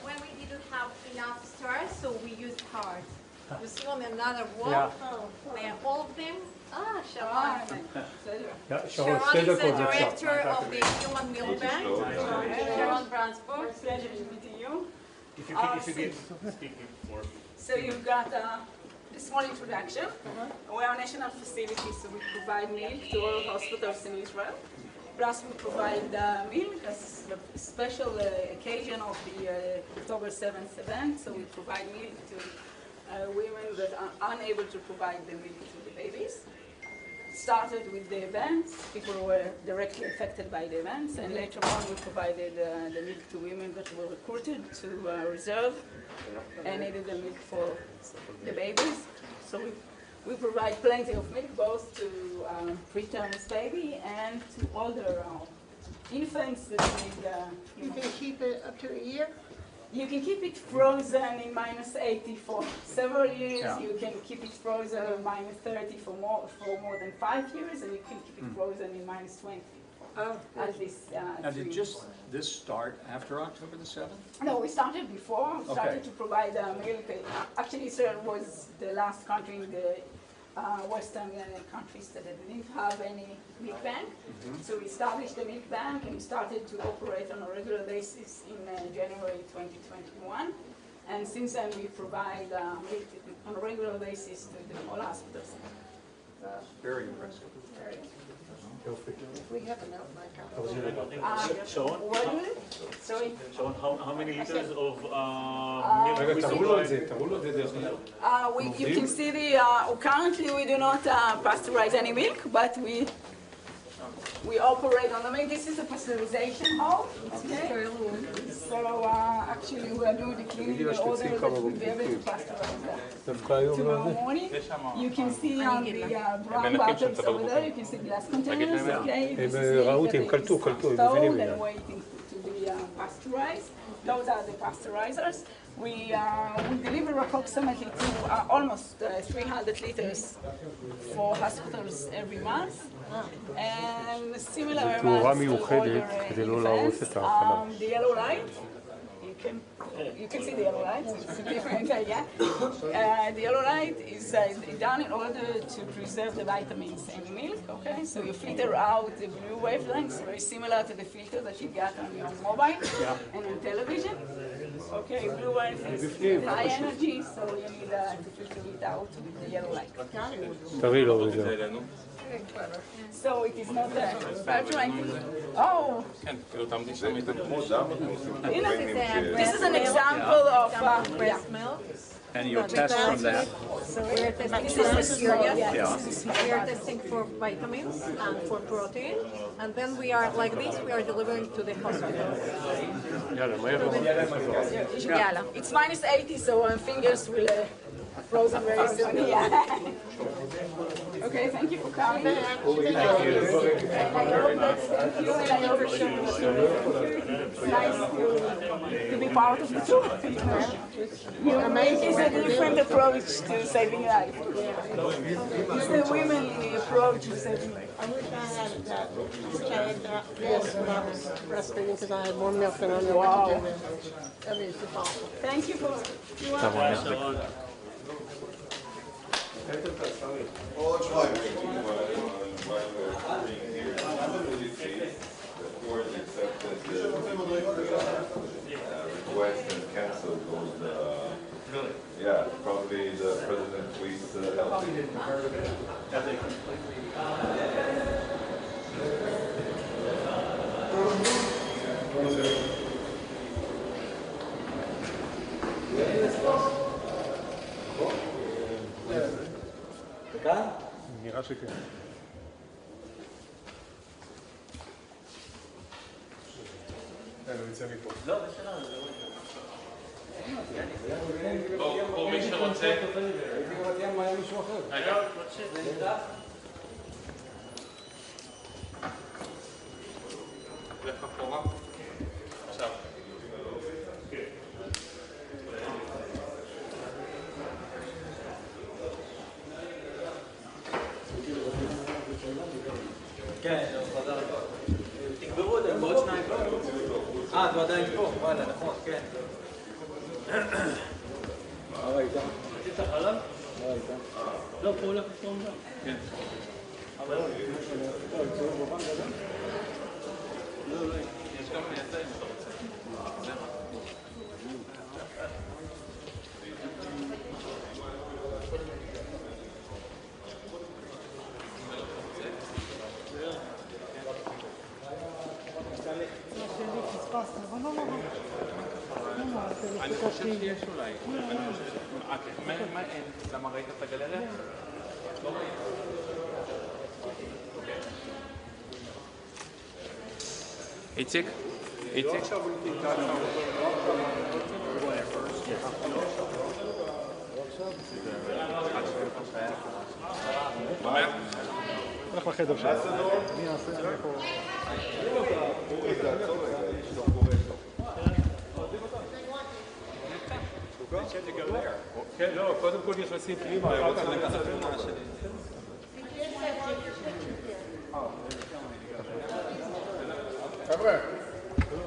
When we didn't have enough stars, so we used cards. You see on another wall, where all of them. Sharon. Sharon is the director of the Human Milk Bank. Sharon Bransford. Pleasure to meet you. If you can speak it more. So you've got a small introduction. We are a national facility, so we provide milk to all hospitals in Israel. Plus we provide milk as a special occasion of the October 7th event. So we provide milk to women that are unable to provide the milk to the babies. Started with the events, people were directly affected by the events, and later on we provided the milk to women that were recruited to reserve and needed the milk for the babies. So we provide plenty of milk both to preterm baby and to older infants that need You can keep it up to a year? You can keep it frozen in -80 for several years. Yeah. You can keep it frozen in -30 for more than 5 years, and you can keep it frozen in -20. At least. Now, did this start after October the 7th? No, we started before. We started Okay. to provide milk. Actually, Israel was the last country in the Western countries that didn't have any milk bank. So we established the milk bank and started to operate on a regular basis in January 2021. And since then, we provide milk on a regular basis to all hospitals. Very impressive. We have an outline. Sharon? What is it? Sorry? Sharon, how many liters of milk רגע, we תראו לו את provide? זה, תראו לו את זה דרך אגב. You can see the, currently we do not pasteurize any milk, but we operate on the milk. This is a pasteurization hall. Okay? So actually we are doing the cleaning in order that we'll be able to pasteurize that. דווקא היום לא Tomorrow זה. morning, you can see on the brown bottles over there, you can see glass containers, okay? This is ראו milk אותי, הם that קלטו, is הם stowed מבינים and מיד. waiting to be pasteurized. Those are the pasteurizers. We deliver approximately to almost 300 liters for hospitals every month. And similar זו תאורה amounts to מיוחדת older כדי לא להרוס את infants. ההכנה. The yellow light, you can see the yellow light, it's different, yeah. The yellow light is done in order to preserve the vitamins in milk, okay? So you filter out the blue wavelengths, very similar to the filter that you got on your mobile and on television. Okay, blue wavelengths with high energy, so you need to filter it out with the yellow light. תראי לו את זה. So it is not filtering. Oh! This is an example of breast milk. And you'll test from that. So we're testing for bacteria. Yeah. We are testing for vitamins and for protein. And then we are, like this, we are delivering to the hospital. Yeah. It's minus 80, so fingers will frozen very soon. Yeah. Okay, thank you for coming. Thank you. And I hope that's thank you, and I hope it's nice to be part of the tour. It's a different approach to saving life. It's the women approach to saving life. I wish I had that. I wish I had that. Yes, when I was breastfeeding because I had more milk than I knew what to do with. I mean, it's awful. Thank you for. Request and cancel those. Yeah, probably the president tweets helping. נראה שכן. הוא יצא מפה. לא, זה שלנו, זה או מי שרוצה. הייתי כבר תהיה מה היה מישהו אחר. רגע, זה נפתח? לך אחורה. עכשיו. כן, חזר לפה. תגברו אותם, בעוד שניים. אתה עדיין פה, וואלה, נכון, כן. מה ראית? רצית חלב? מה ראית? לא, פה הולך לפתור מזה. כן. אבל... לא, יש גם מייצא אם אתה רוצה. זה מה. אני חושב שיש אולי. מה אין? למה ראית את הגלריה? לא ראית. איציק? איציק? הולך לחדר שלו. אני אעשה איפה... כן, לא, קודם כל נכנסים פנימה, אחר כך נכנס לתמונה שלי. חבר'ה,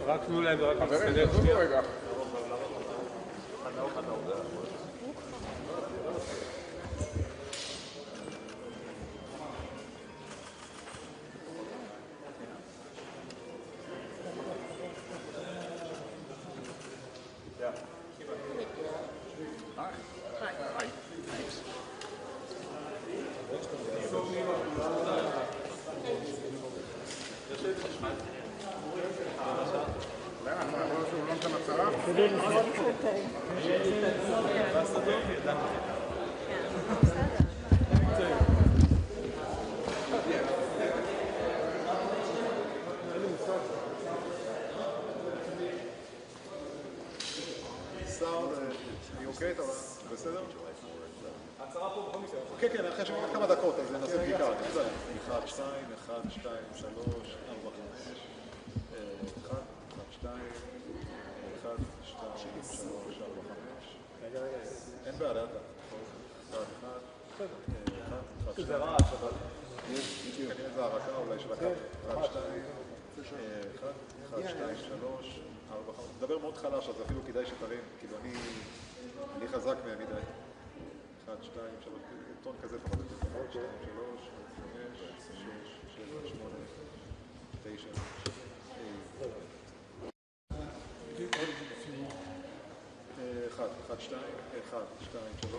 רק תנו להם ורק חברים, תנו רגע. כן, כן, אחרי כמה דקות, אז נעשה בדיקה. 1, 2, 1, 2, 3, 4, 5. 1, 2, 1, 2, 3, 4, 5. אין בעיה, לאט. 1, 1, 1, 2. זה רעש, אבל... כנראה זה הרקה אולי של הקו. 1, 2, 1, 2, 3, 4, 5. מדבר מאוד חלש, אז אפילו כדאי שתרים, כאילו אני חזק מדי. 1, 2, 3, טון כזה פחות או יותר. 1, 2, 3, 5, 6, 7, 8, 9, 1, 1, 2, 1, 2, 3.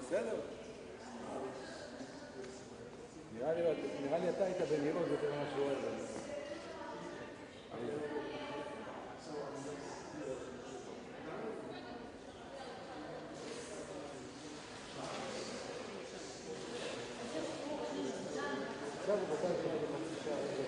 בסדר. נראה לי אתה היית בנראות יותר ממה שהוא אוהב. עכשיו הוא רוצה לשמוע את החצי שעה.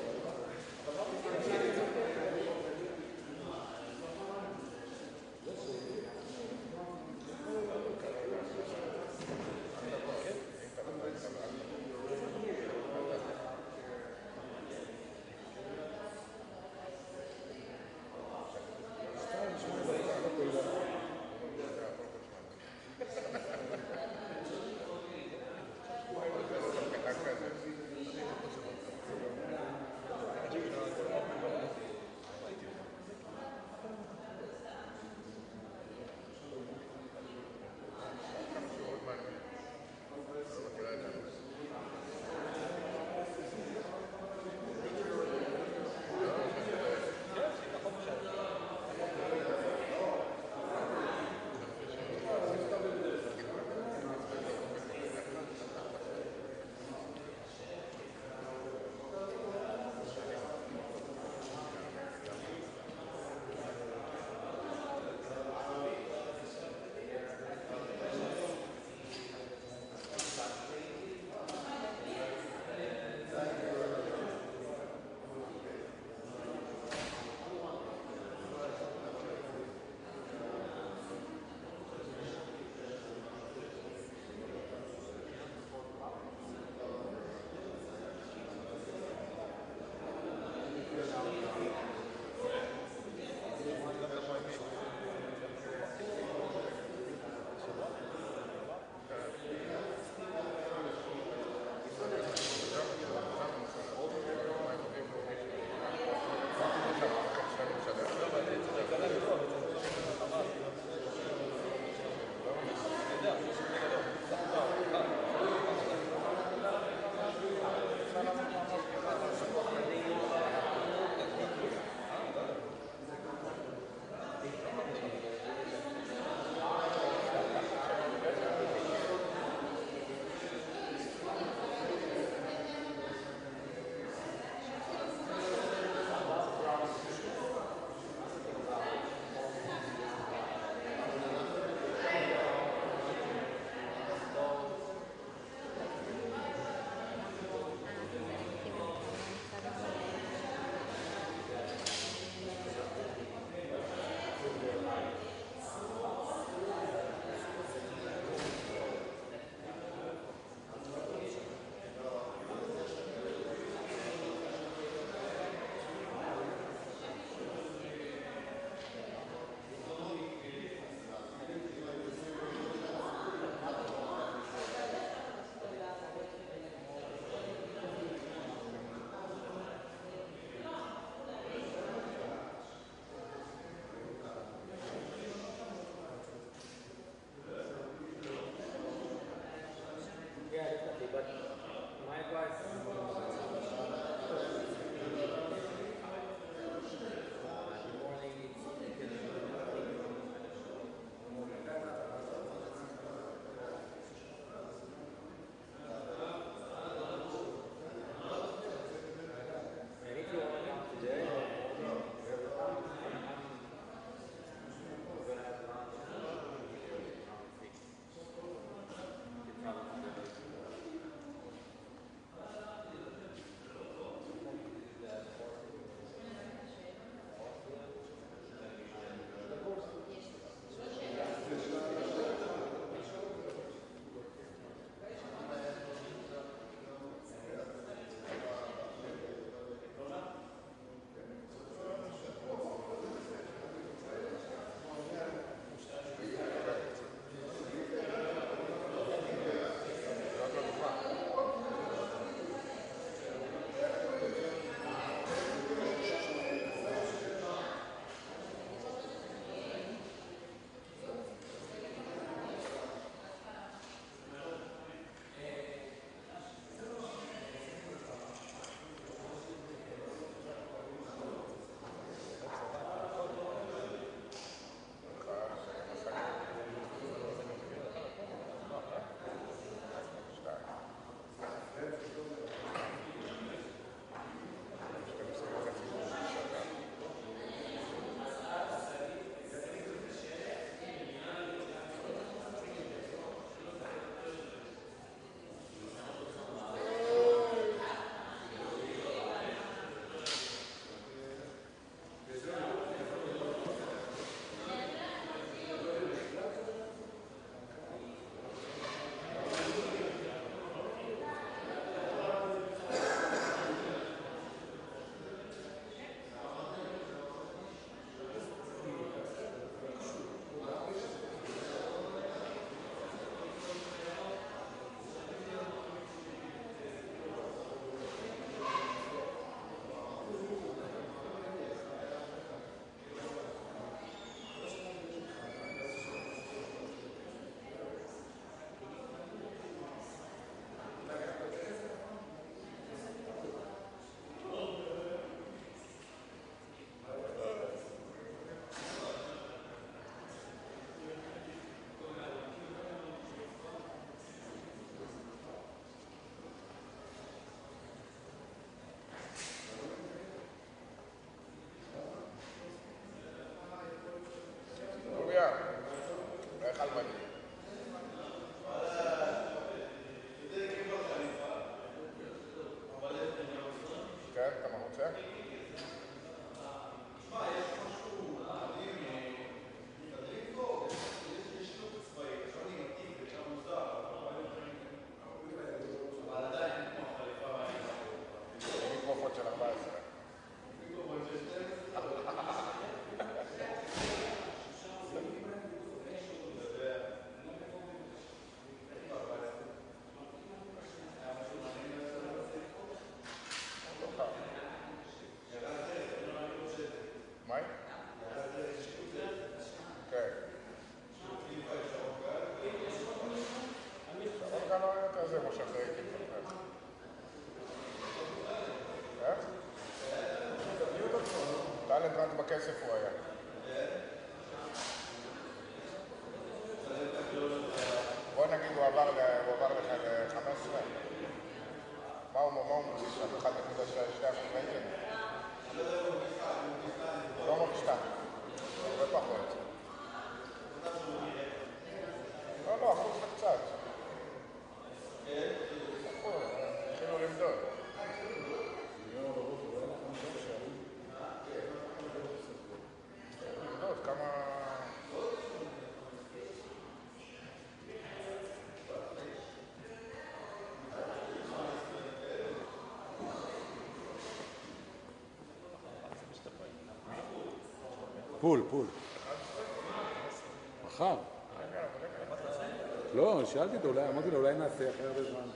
כמה כסף הוא היה? בוא נגיד הוא עבר לך ל-15. מה הוא מוציא שם? 1.2% רייטינג? לא מרגיש הרבה פחות. לא, אחוז וקצת. התחילו למדוד. למדוד כמה... פול. מחר. לא, שאלתי אותו, אמרתי לו, אולי נעשה אחרי הרבה זמן.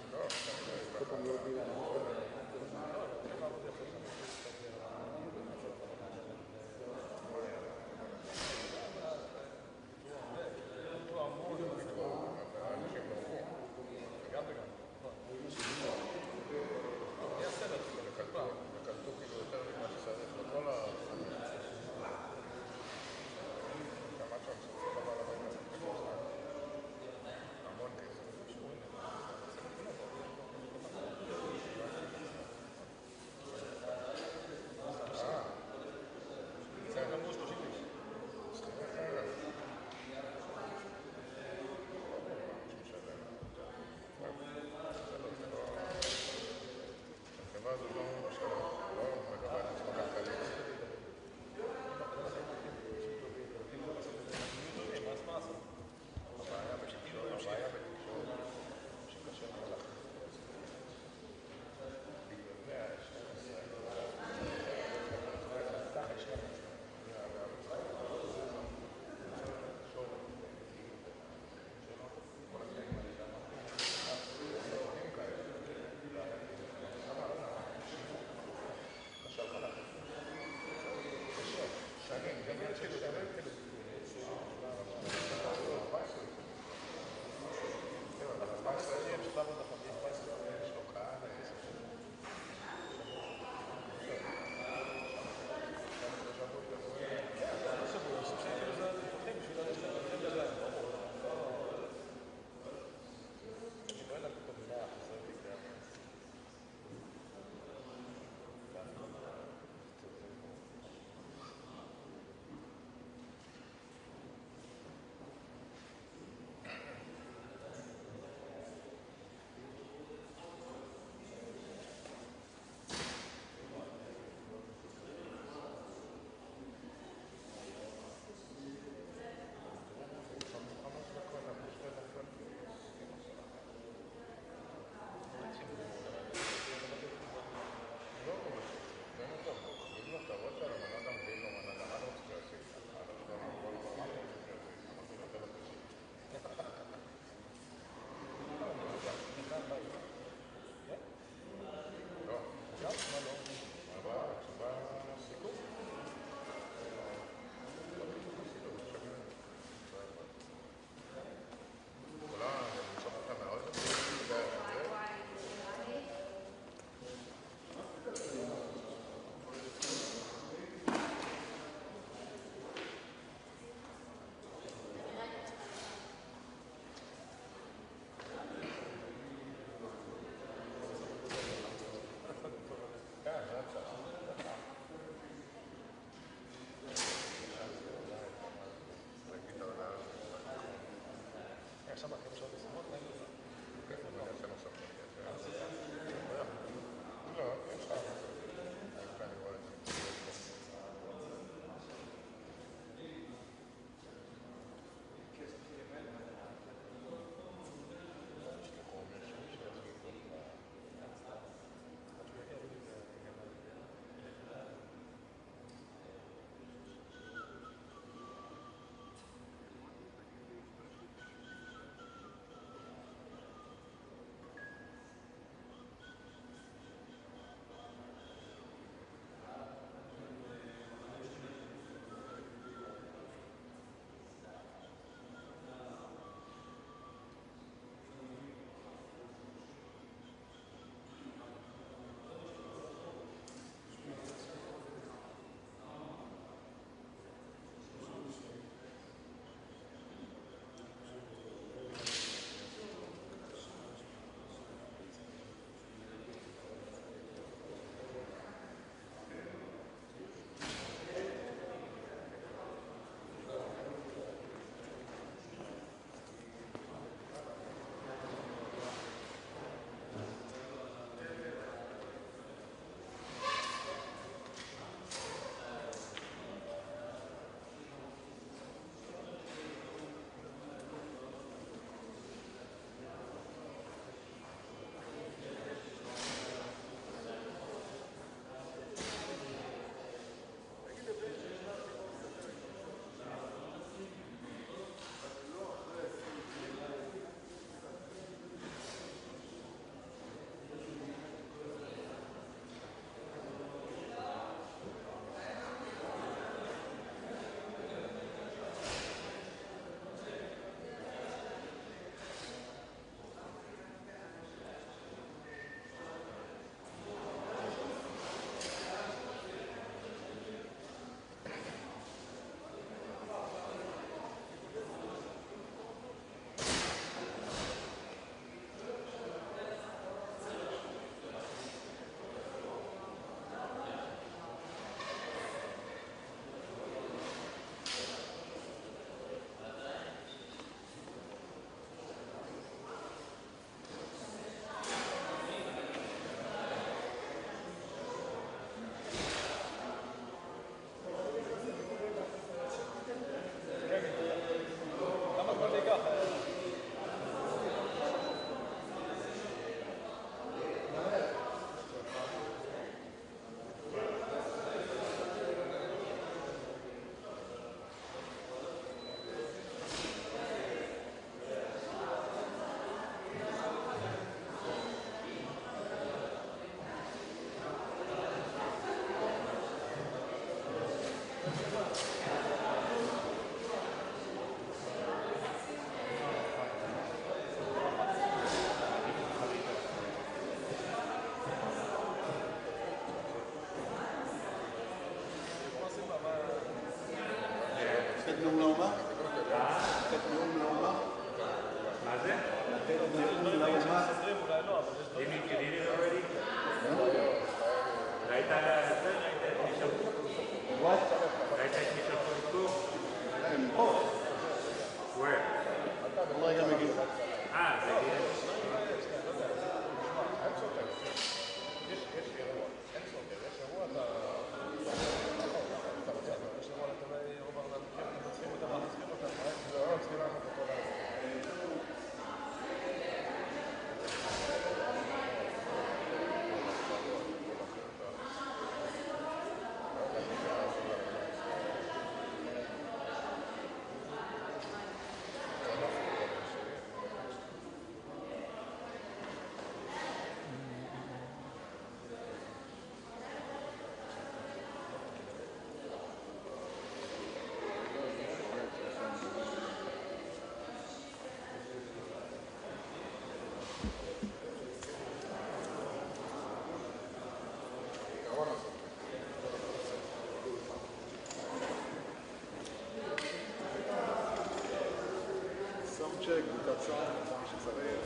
צ'ק, בדיקת סאונד, מי שצריך.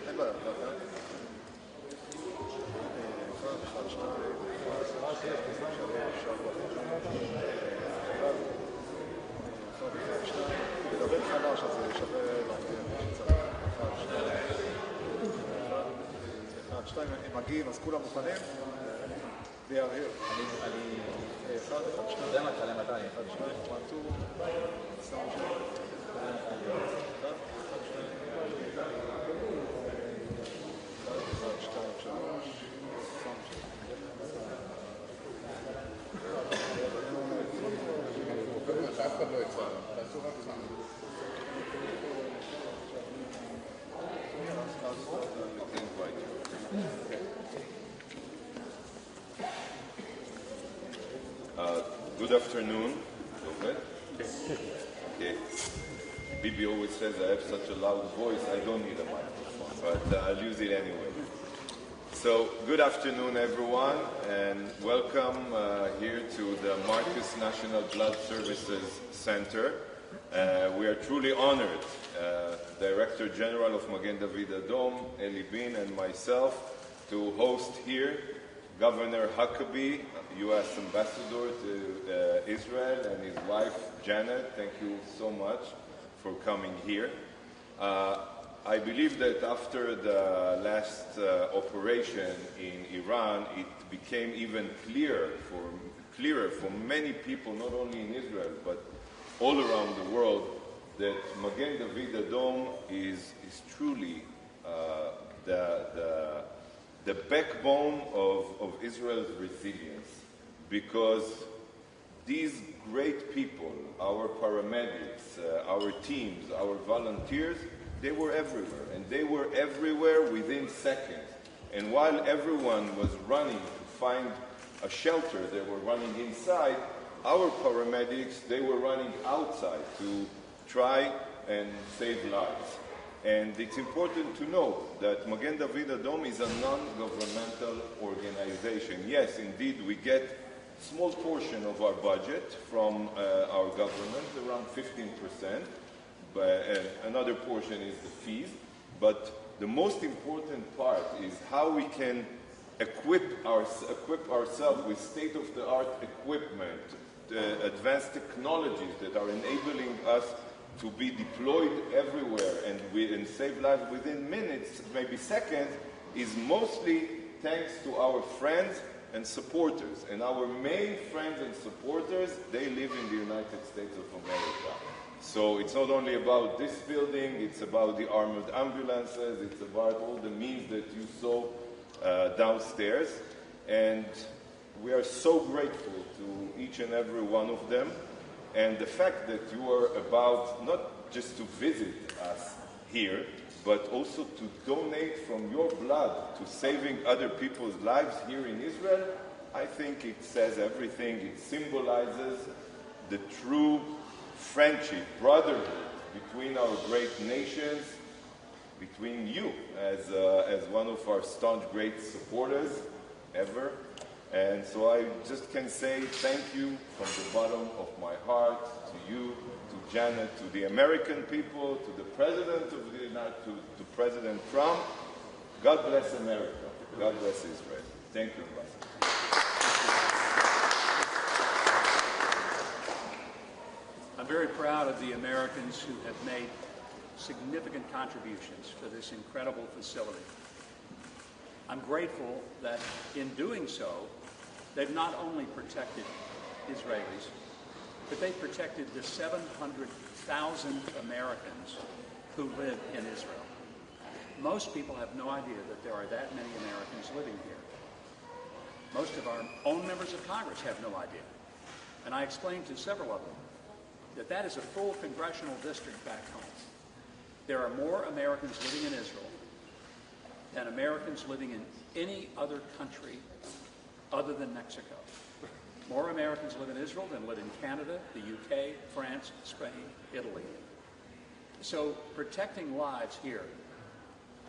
אין בעיה, דקה. 1, 2, 3, לדבר חלש, אז זה שווה להגיע מי שצריך. 1, 2, הם מגיעים, אז כולם מוכנים? They are here. 1, 2, זה מתחלם מתי? 1, 2, 1, 2, סאונד צ'ק. Good afternoon. Okay. Bibi always says I have such a loud voice, I don't need a microphone, but I'll use it anyway. So, good afternoon everyone, and welcome here to the Marcus National Blood Services Center. We are truly honored, Director General of Magen David Adom, Eli Bin, and myself, to host here Governor Huckabee, U.S. Ambassador to Israel, and his wife Janet. Thank you so much for coming here. I believe that after the last operation in Iran, it became even clearer for many people, not only in Israel, but all around the world, that Magen David Adom is truly the backbone of Israel's resilience, because these great people, our paramedics, our teams, our volunteers, they were everywhere, and they were everywhere within seconds. And while everyone was running to find a shelter, they were running inside, our paramedics, they were running outside to try and save lives. And it's important to note that Magen David Adom is a non-governmental organization. Yes, indeed, we get a small portion of our budget from our government, around 15%, but another portion is the fees. But the most important part is how we can equip ourselves with state-of-the-art equipment, advanced technologies that are enabling us to be deployed everywhere and save lives within minutes, maybe seconds, is mostly thanks to our friends and supporters. And our main friends and supporters, they live in the United States of America. So it's not only about this building, it's about the armored ambulances, it's about all the means that you saw downstairs. And we are so grateful to each and every one of them. And the fact that you are about not just to visit us here, but also to donate from your blood to saving other people's lives here in Israel, I think it says everything. It symbolizes the true friendship, brotherhood between our great nations, between you as one of our staunch great supporters ever. And so I just can say thank you from the bottom of my heart to you, to Janet, to the American people, to the President of the United States, to President Trump. God bless America. God bless Israel. Thank you. I'm very proud of the Americans who have made significant contributions to this incredible facility. I'm grateful that in doing so, they've not only protected Israelis, but they've protected the 700,000 Americans who live in Israel. Most people have no idea that there are that many Americans living here. Most of our own members of Congress have no idea. And I explained to several of them that that is a full congressional district back home. There are more Americans living in Israel than Americans living in any other country other than Mexico. More Americans live in Israel than live in Canada, the UK, France, Spain, Italy. So protecting lives here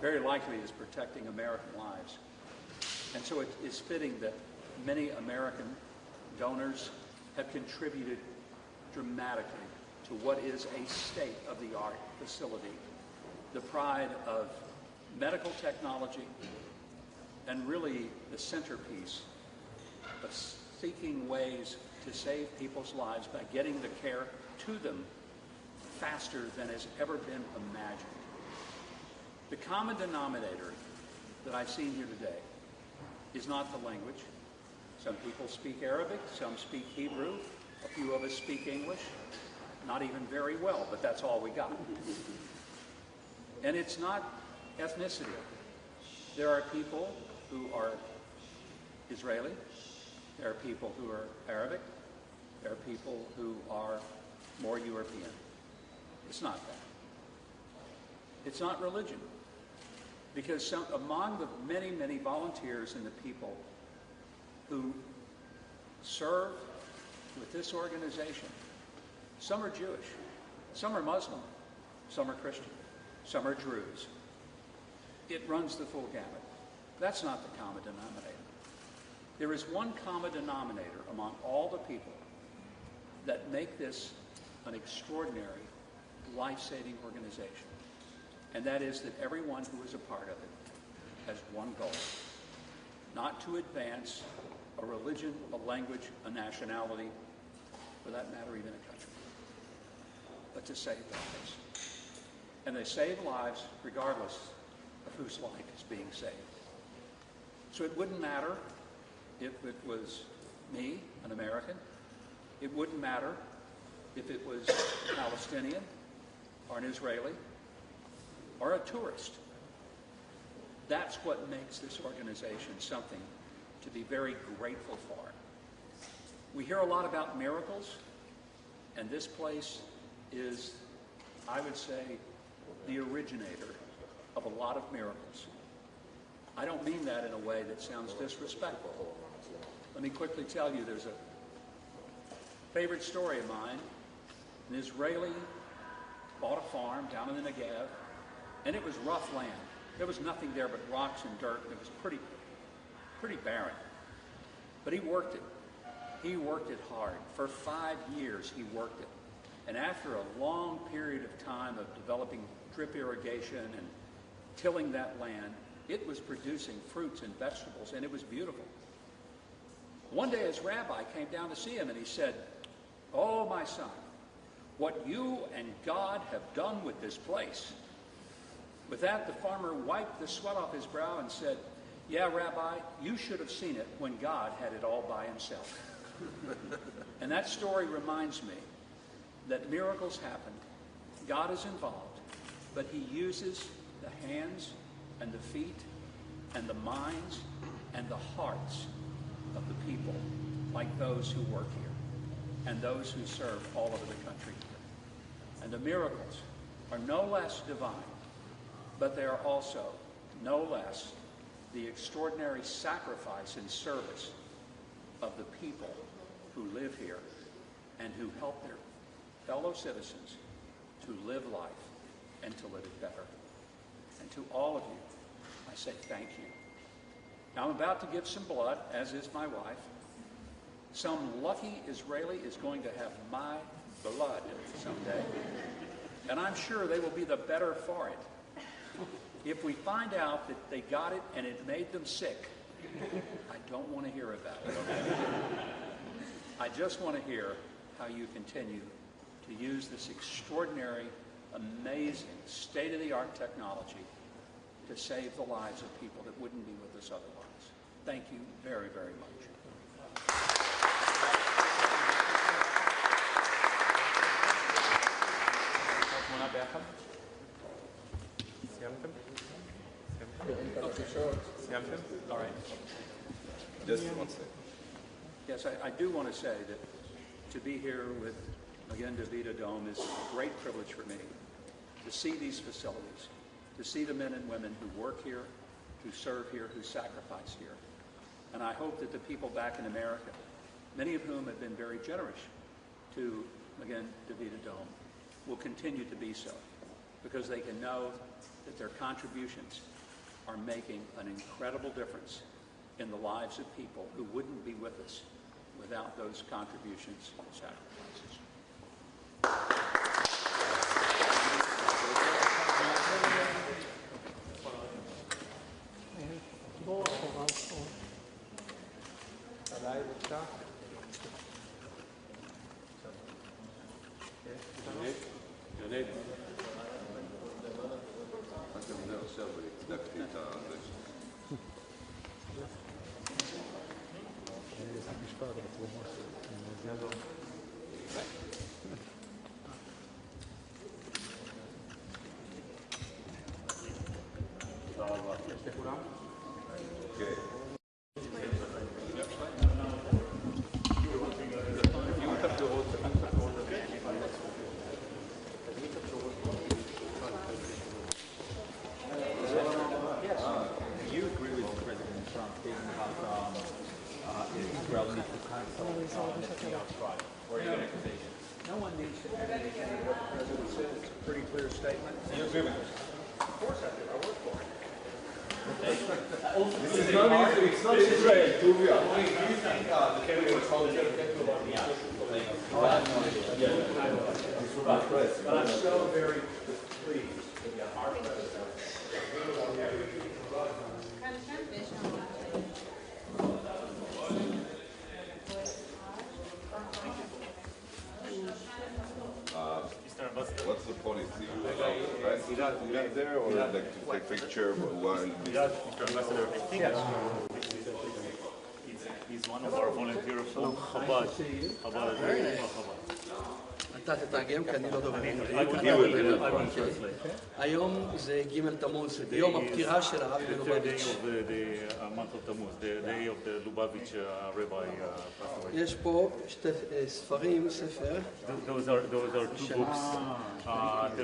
very likely is protecting American lives. And so it is fitting that many American donors have contributed dramatically to what is a state-of-the-art facility, the pride of medical technology, and really the centerpiece of seeking ways to save people's lives by getting the care to them faster than has ever been imagined. The common denominator that I've seen here today is not the language. Some people speak Arabic, some speak Hebrew, a few of us speak English, not even very well, but that's all we got. And it's not ethnicity. There are people who are Israeli, there are people who are Arabic, there are people who are more European. It's not that. It's not religion. Because among the many, many volunteers and the people who serve with this organization, some are Jewish, some are Muslim, some are Christian, some are Druze. It runs the full gamut. That's not the common denominator. There is one common denominator among all the people that make this an extraordinary, life-saving organization. And that is that everyone who is a part of it has one goal: not to advance a religion, a language, a nationality, for that matter, even a country, but to save lives. And they save lives regardless of whose life is being saved. So it wouldn't matter if it was me, an American. It wouldn't matter if it was a Palestinian or an Israeli or a tourist. That's what makes this organization something to be very grateful for. We hear a lot about miracles, and this place is, I would say, the originator of a lot of miracles. I don't mean that in a way that sounds disrespectful. Let me quickly tell you, there's a favorite story of mine. An Israeli bought a farm down in the Negev, and it was rough land. There was nothing there but rocks and dirt, and it was pretty barren. But he worked it. He worked it hard. For 5 years, he worked it. And after a long period of time of developing drip irrigation and tilling that land, it was producing fruits and vegetables, and it was beautiful. One day his rabbi came down to see him, and he said, "Oh, my son, what you and God have done with this place." With that, the farmer wiped the sweat off his brow and said, "Yeah, Rabbi, you should have seen it when God had it all by himself." And that story reminds me that miracles happen. God is involved, but he uses the hands and the feet and the minds and the hearts of the people, like those who work here and those who serve all over the country. And the miracles are no less divine, but they are also no less the extraordinary sacrifice and service of the people who live here and who help their fellow citizens to live life and to live it better. And to all of you, I say thank you. Now I'm about to give some blood, as is my wife. Some lucky Israeli is going to have my blood someday. And I'm sure they will be the better for it. If we find out that they got it and it made them sick, I don't want to hear about it. I just want to hear how you continue to use this extraordinary, amazing, state-of-the-art technology to save the lives of people that wouldn't be with us otherwise. Thank you very, very much. All right. Just one second. Yes, I do want to say that to be here with, again, DD Dome is a great privilege for me to see these facilities, to see the men and women who work here, who serve here, who sacrifice here. And I hope that the people back in America, many of whom have been very generous to, again, DD Dome, will continue to be so, because they can know that their contributions are making an incredible difference in the lives of people who wouldn't be with us without those contributions and sacrifices. No one needs to add anything to what the President said. It's a pretty clear statement. Of course I do. I work for it. It's not Israel, Tuvia. Do you think the Kennedy was calling it But I'm so very pleased with our President. What's the policy? Right there, or like to take picture while Mr. Ambassador, I think he's one of our volunteers from Chabad. אתה תתרגם כי אני לא דובר אנגלית. I היום זה ג' תמוז, יום הפטירה של הרב מלובביץ'. יש פה שתי ספרים, ספר,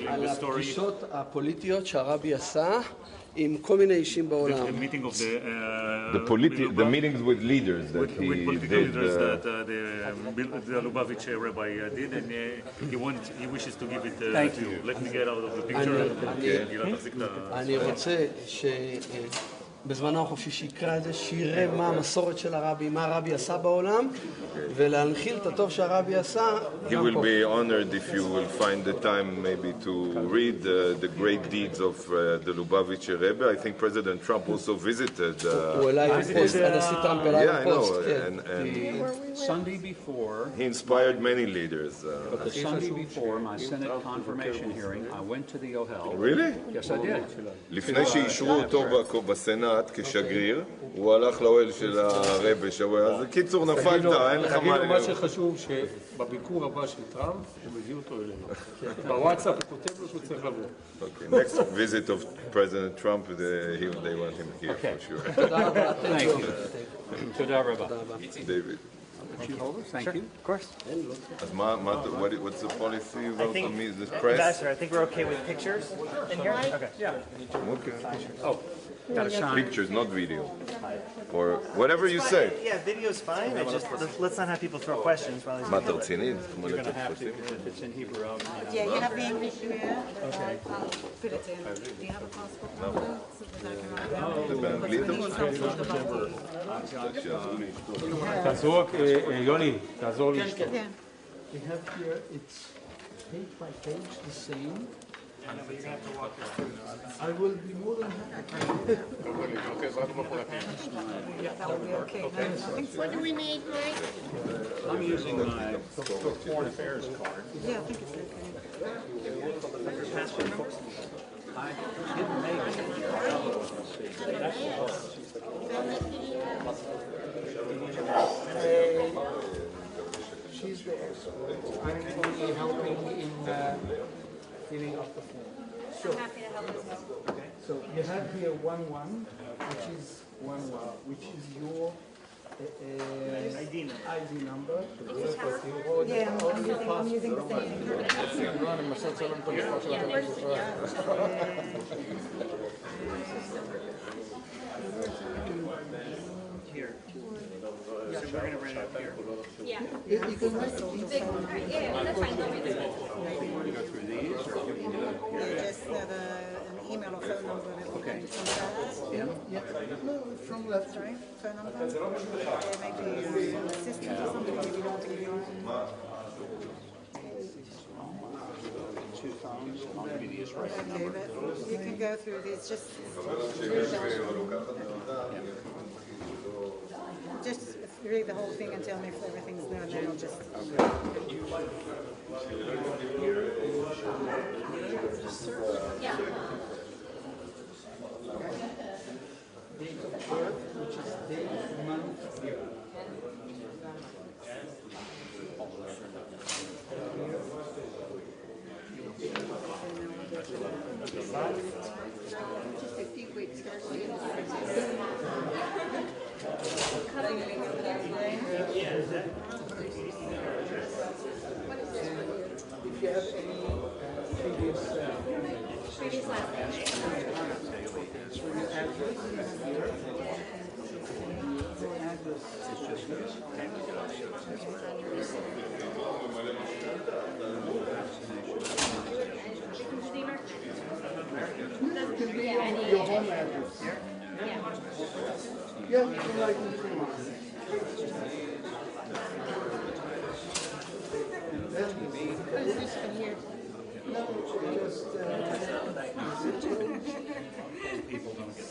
על הפגישות הפוליטיות שהרבי עשה עם כל מיני אישים בעולם. The meetings with leaders that he did. The Lubavitch rabbi did, and he wishes to give it to you. Let me get out of the picture. אני רוצה בזמנו החופשי שיקרא את זה, שיראה מה המסורת של הרבי, מה הרבי עשה בעולם, ולהנחיל את הטוב שהרבי עשה. He will be honored if you will find the time maybe to read the great deeds of the Lubavitch Rebbe. I think President Trump also visited. הוא אליי בפוסט, הנשיא טראמפ אליי בפוסט. Sunday before, he inspired many leaders. The Sunday before my Senate confirmation hearing, I went to the Ohel. Really? Yes, I did. לפני שאישרו אותו בסנאט כשגריר, הוא הלך לאוהל של הרבי שבוע. אז קיצור נפלת, אין לך מה מה שחשוב שבביקור הבא של טראמפ, הוא מביא אותו אלינו. בוואטסאפ הוא כותב לו שהוא צריך לבוא. Okay, next visit of President Trump, they want him here for sure. תודה רבה. Thank you. תודה רבה. David. Thank you. Of course. אז what's the policy about the press? Ambassador, I think we're okay with pictures in here? Okay. Yeah. Okay. Oh, got a sign. Pictures, not video. Or whatever you say. Yeah, video's fine. It's just let's not have people throw questions while he's מה אתה רציני? You're going to have to, if it's in Hebrew. Yeah, you have the English here. Okay. I'll put it in. Do you have a passport number? So that I can זה באנגלית? תעזור, יוני, תעזור לי. Yeah. We have here, it's page by page the same. You're going to have to walk us through this. I will be more than happy. Yeah, that would be okay. What do we need, Mike? I'm using my foreign affairs card. Yeah, I think it's okay. Passport numbers? I didn't make it. She's the expert. I'm only helping in filling up the form. So, I'm happy to help as well. so you have here 1-1, which is 1-1, which is your ID number. Yeah, I'm using the same. Here. So we're going to run it up here. Yeah. You can write Yeah, that's fine. They'll read this. You want to go through these, or you can do it here? Just have an email or phone number that we can contact. Yeah, no, from left. Sorry, phone number? Maybe assistant or something, maybe you want to give you Two phones, I'll give you these right Okay, number. but you can go through these, just read the whole thing and tell me if everything's there, and then I'll just... Yeah. Date of birth, which is date, month, year. Just a few weeks ago. If you have any previous last name. address here. It's just this. Your home address. Yeah. Yeah, you can write in 3 months. What is this one here? No, just People don't get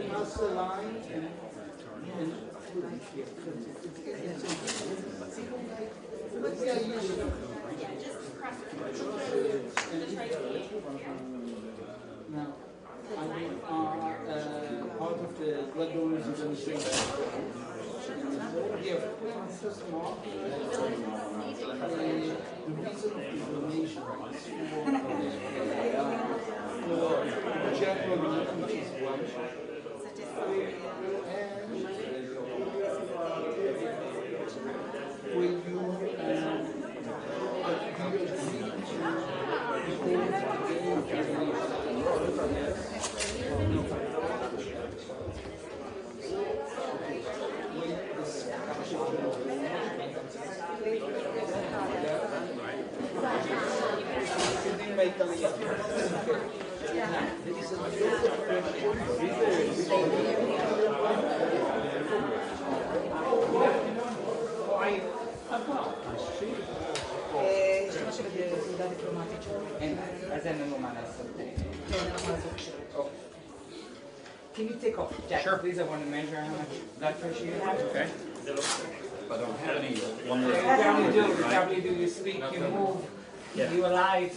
pass the line and now, I mean, out of the blood donors administration. Here, first of all, the reason of the donation is for general need, which is one. Will you השתמש בתעודה דיפלומטית שלו. אין, אז אין לנו מה לעשות. כן, אנחנו לעשות. Can you take off jacket, please? I want to measure how much blood pressure you have. Okay. If I don't have any, one more. You probably do. You speak, you move, you alive.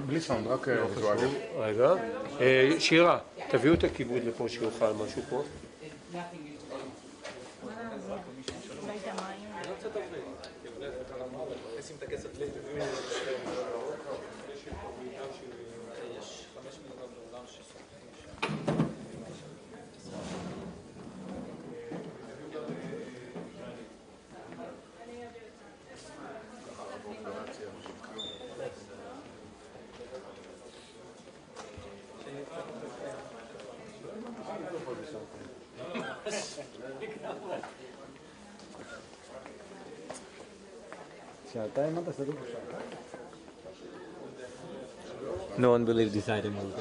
בלי סאונד, רק ויזואליה. רגע. שירה, תביאו את הכיבוד לפה שיוכל משהו פה. נשים את הכסף לפעמים יש 5 מיליון דולר No one believed deciding on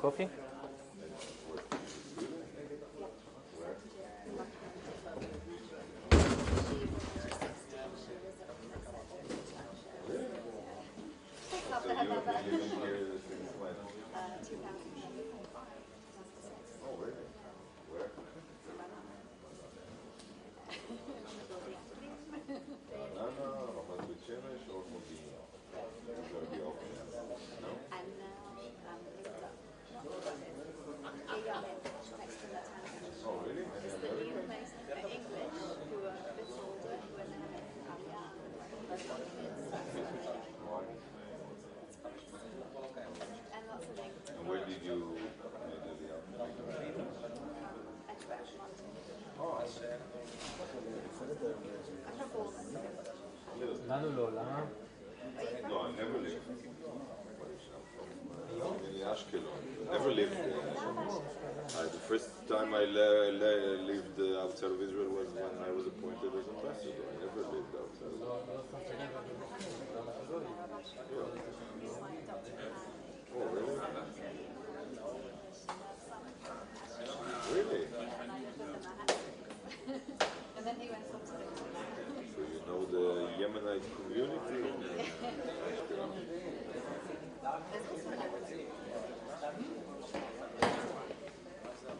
coffee? לנו לא, למה? No, I never lived. In Ashkelon. Never lived there. The first time I lived outside of Israel was when I was appointed as ambassador. I never lived outside of Israel. Oh, really? Really? So you know the Yemenite community in Ashkelon?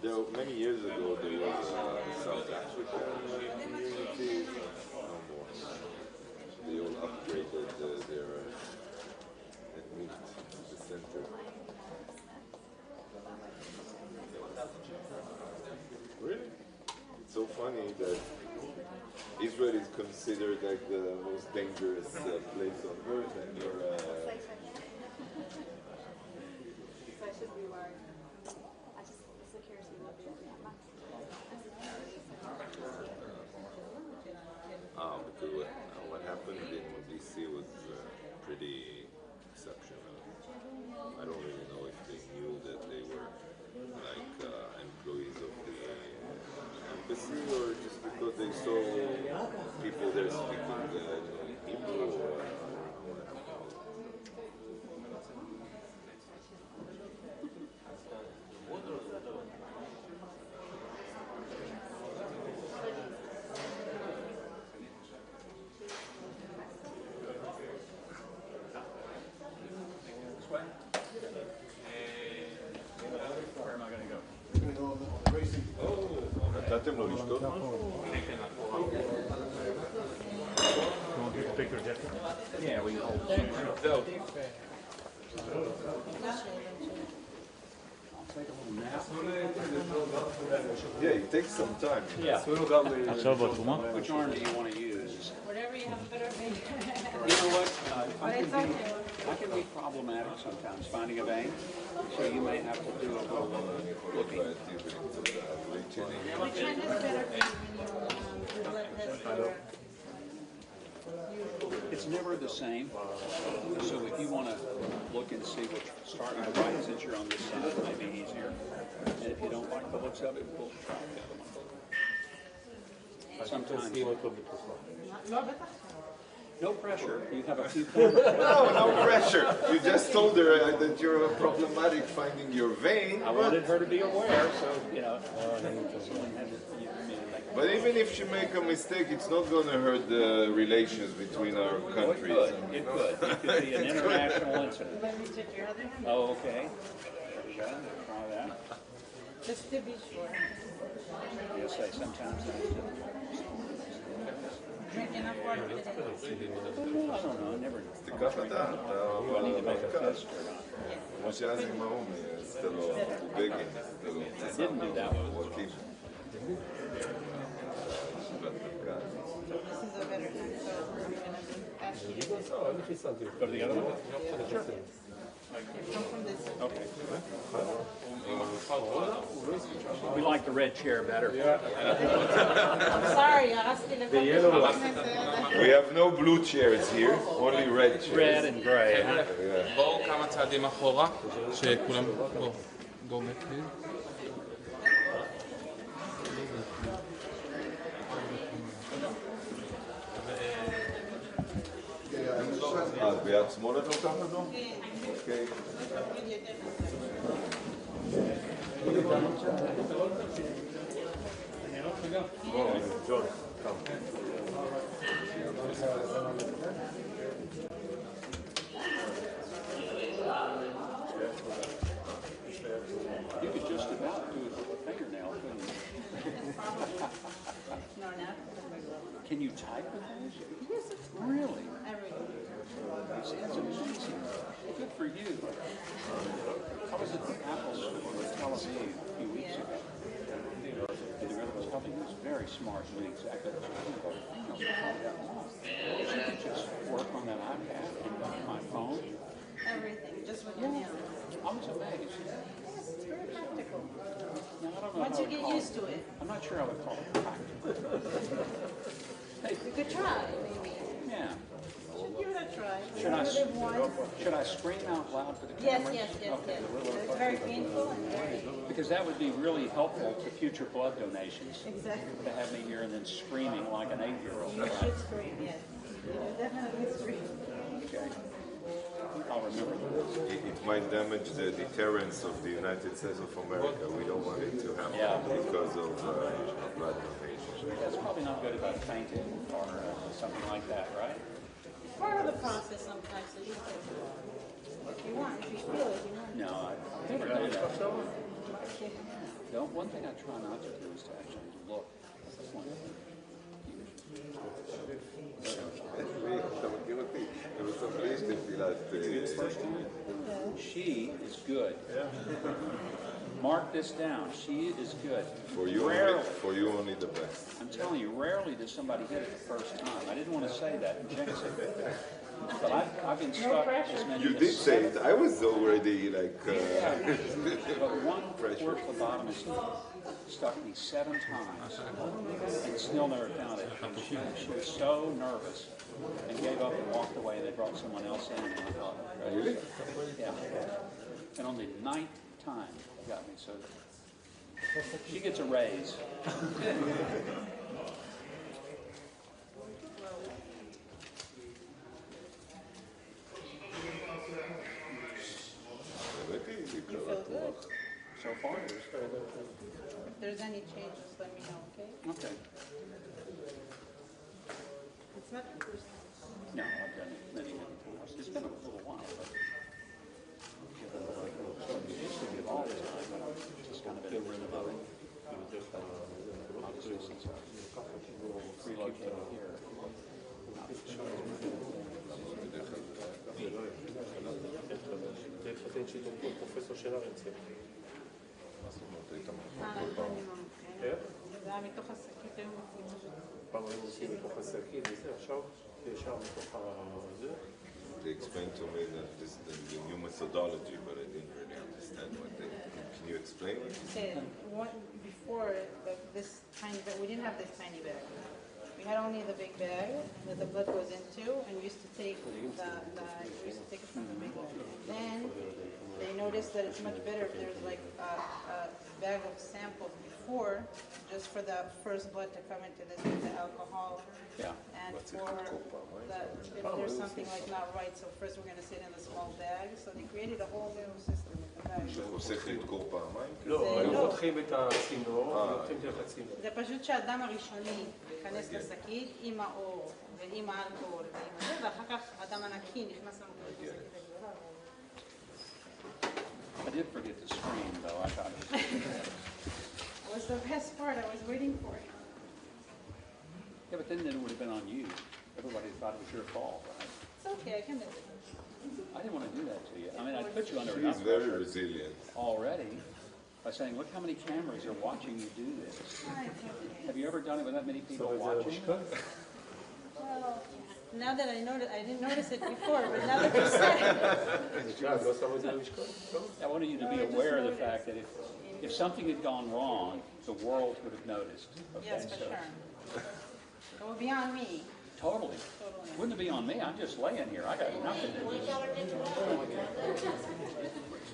There, many years ago there was a South African community. No more. They all upgraded their and moved to the center. Really? It's so funny that Israel is considered like the most dangerous place on earth, and you're because what happened in DC was pretty exceptional. I don't really know if they knew that they were like employees of the embassy, or just because they saw people there speaking Hebrew. נתתם לו לשתות משהו? Yeah, we hold Yeah, it takes some time. Yeah. Which arm do you want to use? Whatever you have better make. You know what? But it's okay. I can can be problematic sometimes, finding a vein, so you may have to do a little looking. Which one is better for you when you do blood test or It's never the same, so if you want to look and see which starting to right since you're on this side, it may be easier. And if you don't like the looks of it, we'll try the other one. Sometimes. No pressure. You have a few No pressure. You just told her that you're problematic finding your vein. I wanted her to be aware, so, you know. But even if she make a mistake, it's not going to hurt the relations between our countries. It could. It could be an international incident. let me check your other hand? Oh, okay. There we go. Try that. Just to be sure. You'll say sometimes that's difficult. Drink enough water today. I don't know. I never know. תיקח אתה, Do I need to make a fist or not? כמו שאז עם האום, עשתה לו בגין, עשתה לו I didn't do that one. וקים. This is a better time, so I'm going to ask you to Go to the other one? Sure. come from this side. Okay. We like the red chair better. I'm sorry, We have no blue chairs here, only red chairs. Red and gray. בואו כמה צעדים אחורה, שכולם... Go back here. ביד שמאל את לוקחת אותו? אוקיי. ג'ון, come. You could just about do it with a fingernail, couldn't you? No, not. Can you type with those? Yes, it's Really? everything. It's amazing. Good for you. I was at the Apple store in Tel Aviv a few weeks ago. And the girl was helping me. Was very smart, doing exactly what she was doing. She could just work on that iPad and my phone. Everything, just with your hands. I was amazed. Yes, it's very practical. Now, I don't know Once how you to get call used to it. I'm not sure I would call it practical. You could try, maybe. Yeah. Give it a try. Should I scream out loud for the Yes, camera? yes. It's very painful and very... Because that would be really helpful to future blood donations. Exactly. To have me here and then screaming like an 8-year-old. You should scream, yes. You definitely scream. Okay. I'll remember that. It might damage the deterrence of the United States of America. We don't want it to happen because of blood donation. That's probably not good about fainting or something like that, right? Part of the process sometimes is you can, if you want, if you feel it, you want. No, I've never done that. One thing I try not to do is to actually look. She is good. Mark this down. She is good. For you only the best. I'm telling you, rarely does somebody hit it the first time. I didn't want to say that and jinx it. But I've been stuck as many You as did say it. I was already like... But one towards the bottom has stuck me 7 times and still never found it. And she was so nervous and gave up and walked away. They brought someone else in and I thought, really? Yeah. And on the 9th time got me, so she gets a raise. You feel good. So far, If there's any changes, let me know, okay? okay. It's not the first time. No, I've done it many times. It's been a little while, but it used to give all the time, but I've just kind of been in the boat. Obviously, since I relocated here. פרופסור של הרצל. זה היה מתוך השקית היום. פעם היו עושים מתוך השקית וזה, עכשיו ישר מתוך זה. they explained to me that this is the new methodology, but I didn't really understand what they. Can you explain it? Before this tiny bag, we didn't have this tiny bag. We had only the big bag that the blood goes into, and we used to take it from the big bag. Then they noticed that it's much better if there's like a bag of samples before, just for the first blood to come into this with the alcohol. Yeah. And for that, if there's something like not right, so first we're going to sit in the small bag. So they created a whole little system with the bag. שחוסך לדקור פעמיים? לא, היו פותחים את הצינור, ונותנים דרך הצינור. זה פשוט שהאדם הראשוני ייכנס לשקית עם האור ועם האלכוהול ועם זה, ואחר כך האדם הנקי נכנס לנו לשקית הגדולה. I did forget the screen, though. I thought It was the best part. I was waiting for it. Yeah, but then it would have been on you. Everybody thought it was your fault, right? It's okay. I can do it. I didn't want to do that to you. I mean, I put you under He's enough very pressure resilient. already by saying, look how many cameras are watching you do this. Have you ever done it with that many people watching? Well, now that I noticed, I didn't notice it before, but now that you said I wanted you to be aware of the fact that if something had gone wrong, the world would have noticed. Okay? Yes, for sure. It will be on me. Totally. Wouldn't it be on me? I'm just laying here. I got nothing to do.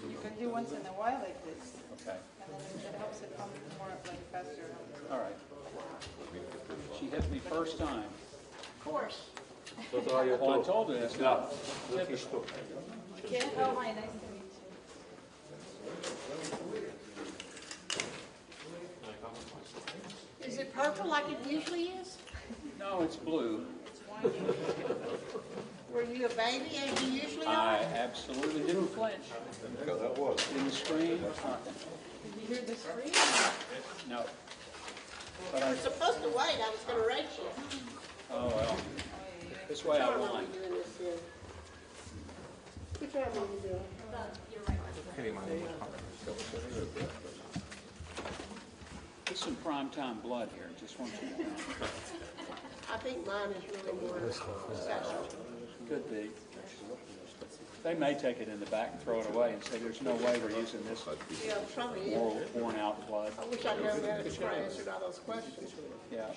You can do once in a while like this. Okay. And then it helps it come more like faster. All right. She hit me first time. Of course. Well, I told her that's not typical. Okay. Oh, hi. Nice to meet you. Is it purple like it usually is? No, it's blue. Were you a baby as you usually I are? absolutely didn't flinch. That was. Didn't scream, nothing. Did you hear the scream? No. You were supposed to wait. I was going to race you. Oh, well. This way I won. Good job, what you doing? There's some primetime blood here. Just want you to know. I think mine is really more special. Could be. They may take it in the back and throw it away and say, there's no way we're using this Yeah, probably is. worn out blood. I wish I'd known that before I answered all those questions. Yeah.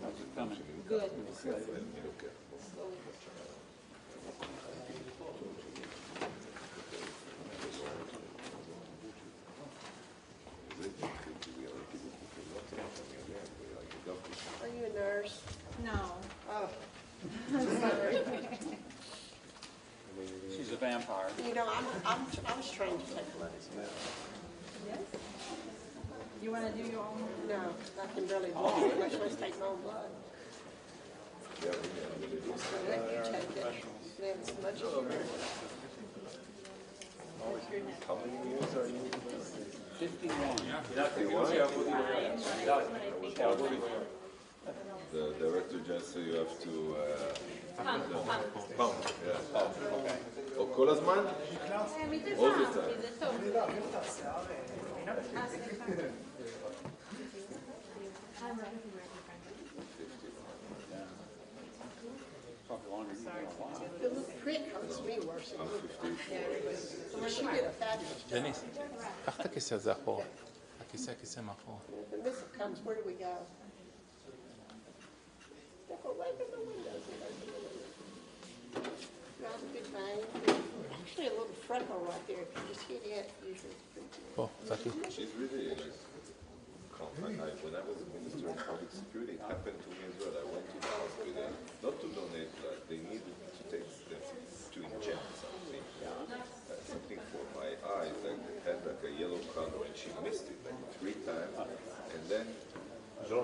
How's it coming? Good. Are you a nurse? No. Oh. I'm sorry. She's a vampire. You know, I was trained to take blood as well. Yes? You want to do your own? No, I can barely walk, much less take my own blood. So let you take it. That's much easier. How many years are you? 51. The director just said you have to pump. Yeah. Okay. או כל הזמן? All the time. Probably longer than you want. The little prick hurts me worse than you. She did a fabulous job. דניס, קח את הכיסא הזה אחורה. הכיסא מאחורה. The missile comes, where do we go? Step away from the windows. Not a big bang. Actually, a little freckle right there. If you just hit it, usually it's pretty good. פה, צחי. She's really calm. When I was a minister in public security, it happened to me as well. I went to the hospital, not to donate blood. They needed to take steps to inject something. Something for my eyes, like it had like a yellow color, and she missed it like 3 times. And then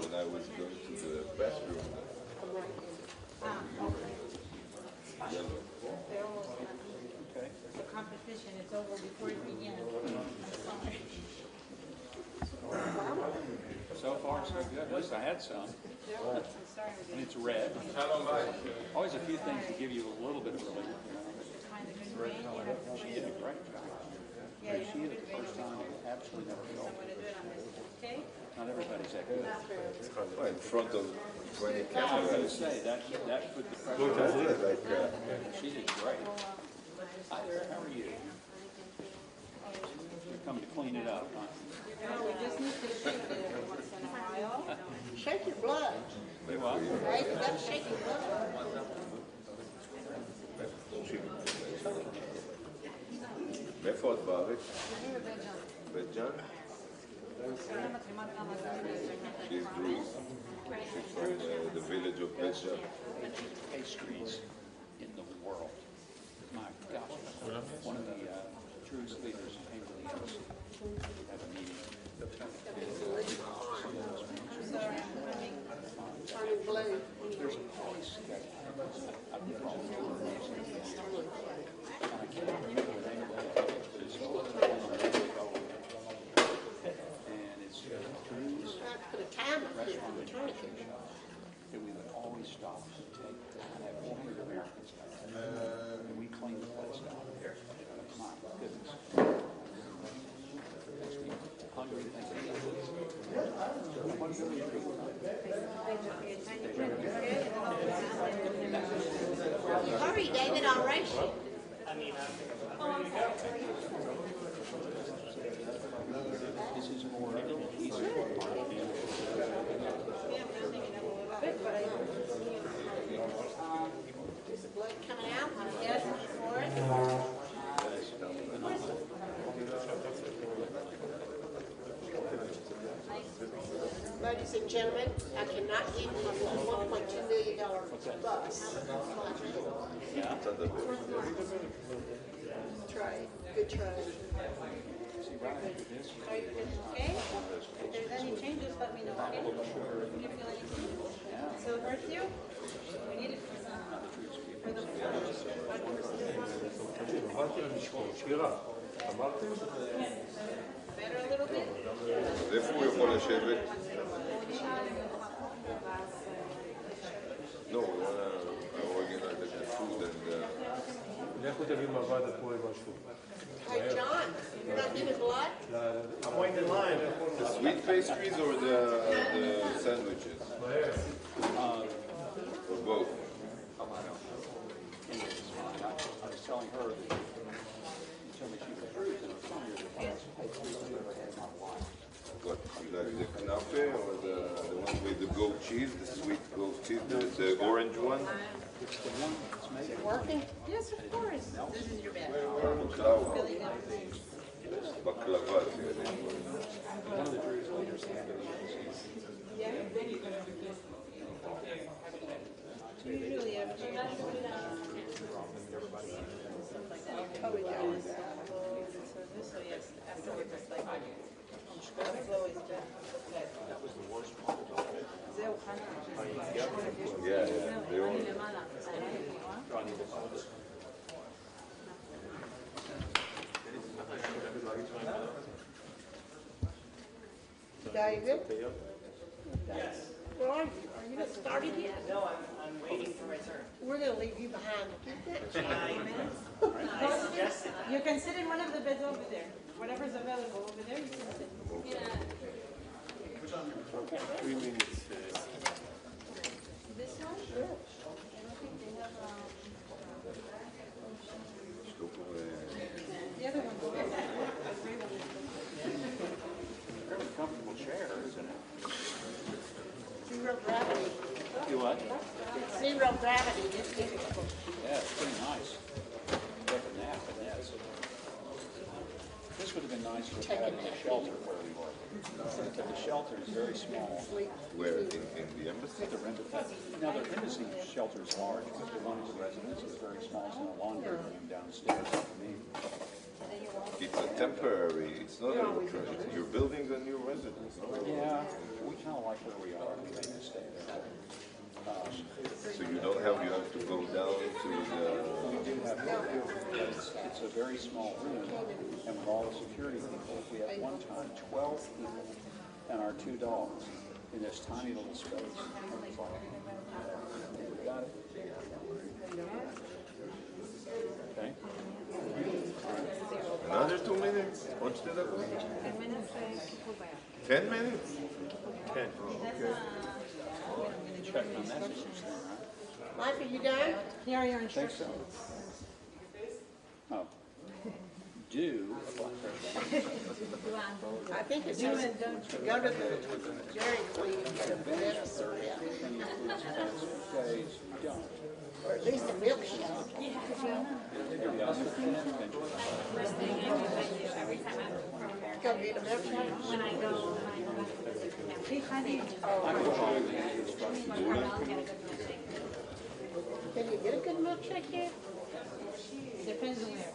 when I was going to the bathroom, yellow. They're almost done. Okay. The competition is over before it began. I'm sorry. So far, so good. At least I had some. I'm sorry. And it's red. Always a few things to give you a little bit of relief. She did a great job. Yeah, She did it the first time. Absolutely never felt it. Not everybody's that good. Well, in front of 20 I was cameras. going to say, that put the pressure on her. She did great. How are you? You're coming to clean it up, huh? No, we just need to shake it every once in a while. Shake your blood. You what? Right? You got to shake your blood. מאיפה את בארץ? בית ג'ן? She's Druze. She's from the village of Beit Jan. Pastries in the world. My gosh. One of the Druze leaders came to the house. Have a meeting. Turning blue. There's a place that I've been all over the I can't remember the name of it. It's and it's Druze Put a timer here on the restaurant tourniquet. that we would always stop and take and have 400 Americans come. And we clean the place down. My goodness. Hungry thinking Hurry, David, I'll race you. this is more easier. Is the blood coming out? Yes, for it. Ladies and gentlemen, I cannot give you a $1.2 million bus. Trade, good trade. Okay? If there's any changes, let me know, okay? If you feel anything still hurts you, we need it for the better a little bit? איפה הוא יכול לשבת? No, I organized the food and... לכו תביא מבד פה משהו. Hey, John, you're not giving blood? I'm waiting in line. The sweet pastries or the sandwiches? Or both? I was telling her that she told me she was Druze and it was some of the best pastries I've ever had in my life. What, like the knafe or the one with the goat cheese, the sweet goat cheese, the orange one? It's the one that's made. Is it working? Yes, of course. This is your bed. Baklava. Really good. Baklava. One of the Druze leaders had it. Usually every so yes, afterwards like the flow is good. That was the worst part about it. Yeah, they were. David? Yes. Where are you? Are you not started yet? No, I'm waiting for my turn. We're going to leave you behind. Keep that chair. You can sit in one of the beds over there. Whatever's available over there, you can sit. 3 minutes. This one? I don't think they have the other one. Very comfortable chair, isn't it? Zero gravity. You what? Zero gravity. Just give it. Yeah, it's pretty nice. Take a nap in this. This would have been nice to have had in the shelter where we were. But the shelter is very small. Where? In the embassy? Now, their embassy shelter is large, but the one in the residence is very small. It's in a laundry room downstairs for me. It's a temporary, it's not a return. You're building a new residence. Yeah, we kind of like where we are. We may stay there. So you don't have, you have to go down to the... We do have to go. It's a very small room, and with all the security people, we had one time 12 people and our 2 dogs in this tiny little space. We got it. Okay. Another 2 minutes? 10 minutes? 10 minutes? Check on that. Mike, are you done? Here are your instructions. Oh. Do apply for I think it's just go to the Dairy Queen and get a banana cereal. Or at least a milkshake. First thing I do every time I'm from America. Go get a milkshake. When I go, Can you get a good milkshake here? Depends on where.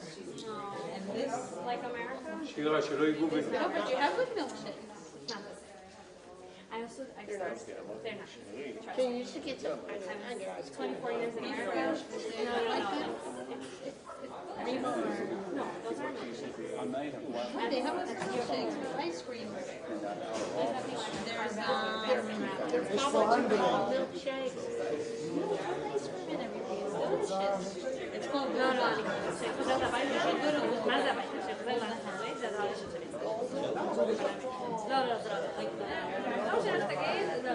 and this, like America? שירה, שלא ייגעו בזה. No, but you have good milkshake. It's not the same. I started, they're not. Can you just get some? I was 24 years in America. No. RAMLE or, no, those aren't milkshakes. They have milkshakes with ice cream. There's milkshakes. Ice cream and everything. It's delicious. It's called No, שזה הבית של דודו, מה זה הבית של זה? זה הדבר הראשון שלי. לא, זה לא. לא שלך תגיד, לא.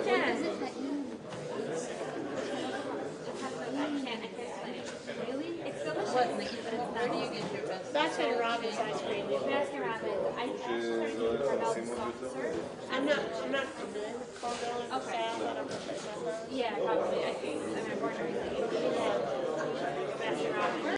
כן. I can't explain it. Really? It's delicious. Where do you get your best? Baskin Robbins ice cream. Baskin Robbins. I actually started getting Carmel soft serve. I'm not familiar with Carmel and Okay. salad. Yeah, probably. I think I'm born and raised in Baskin Robbins.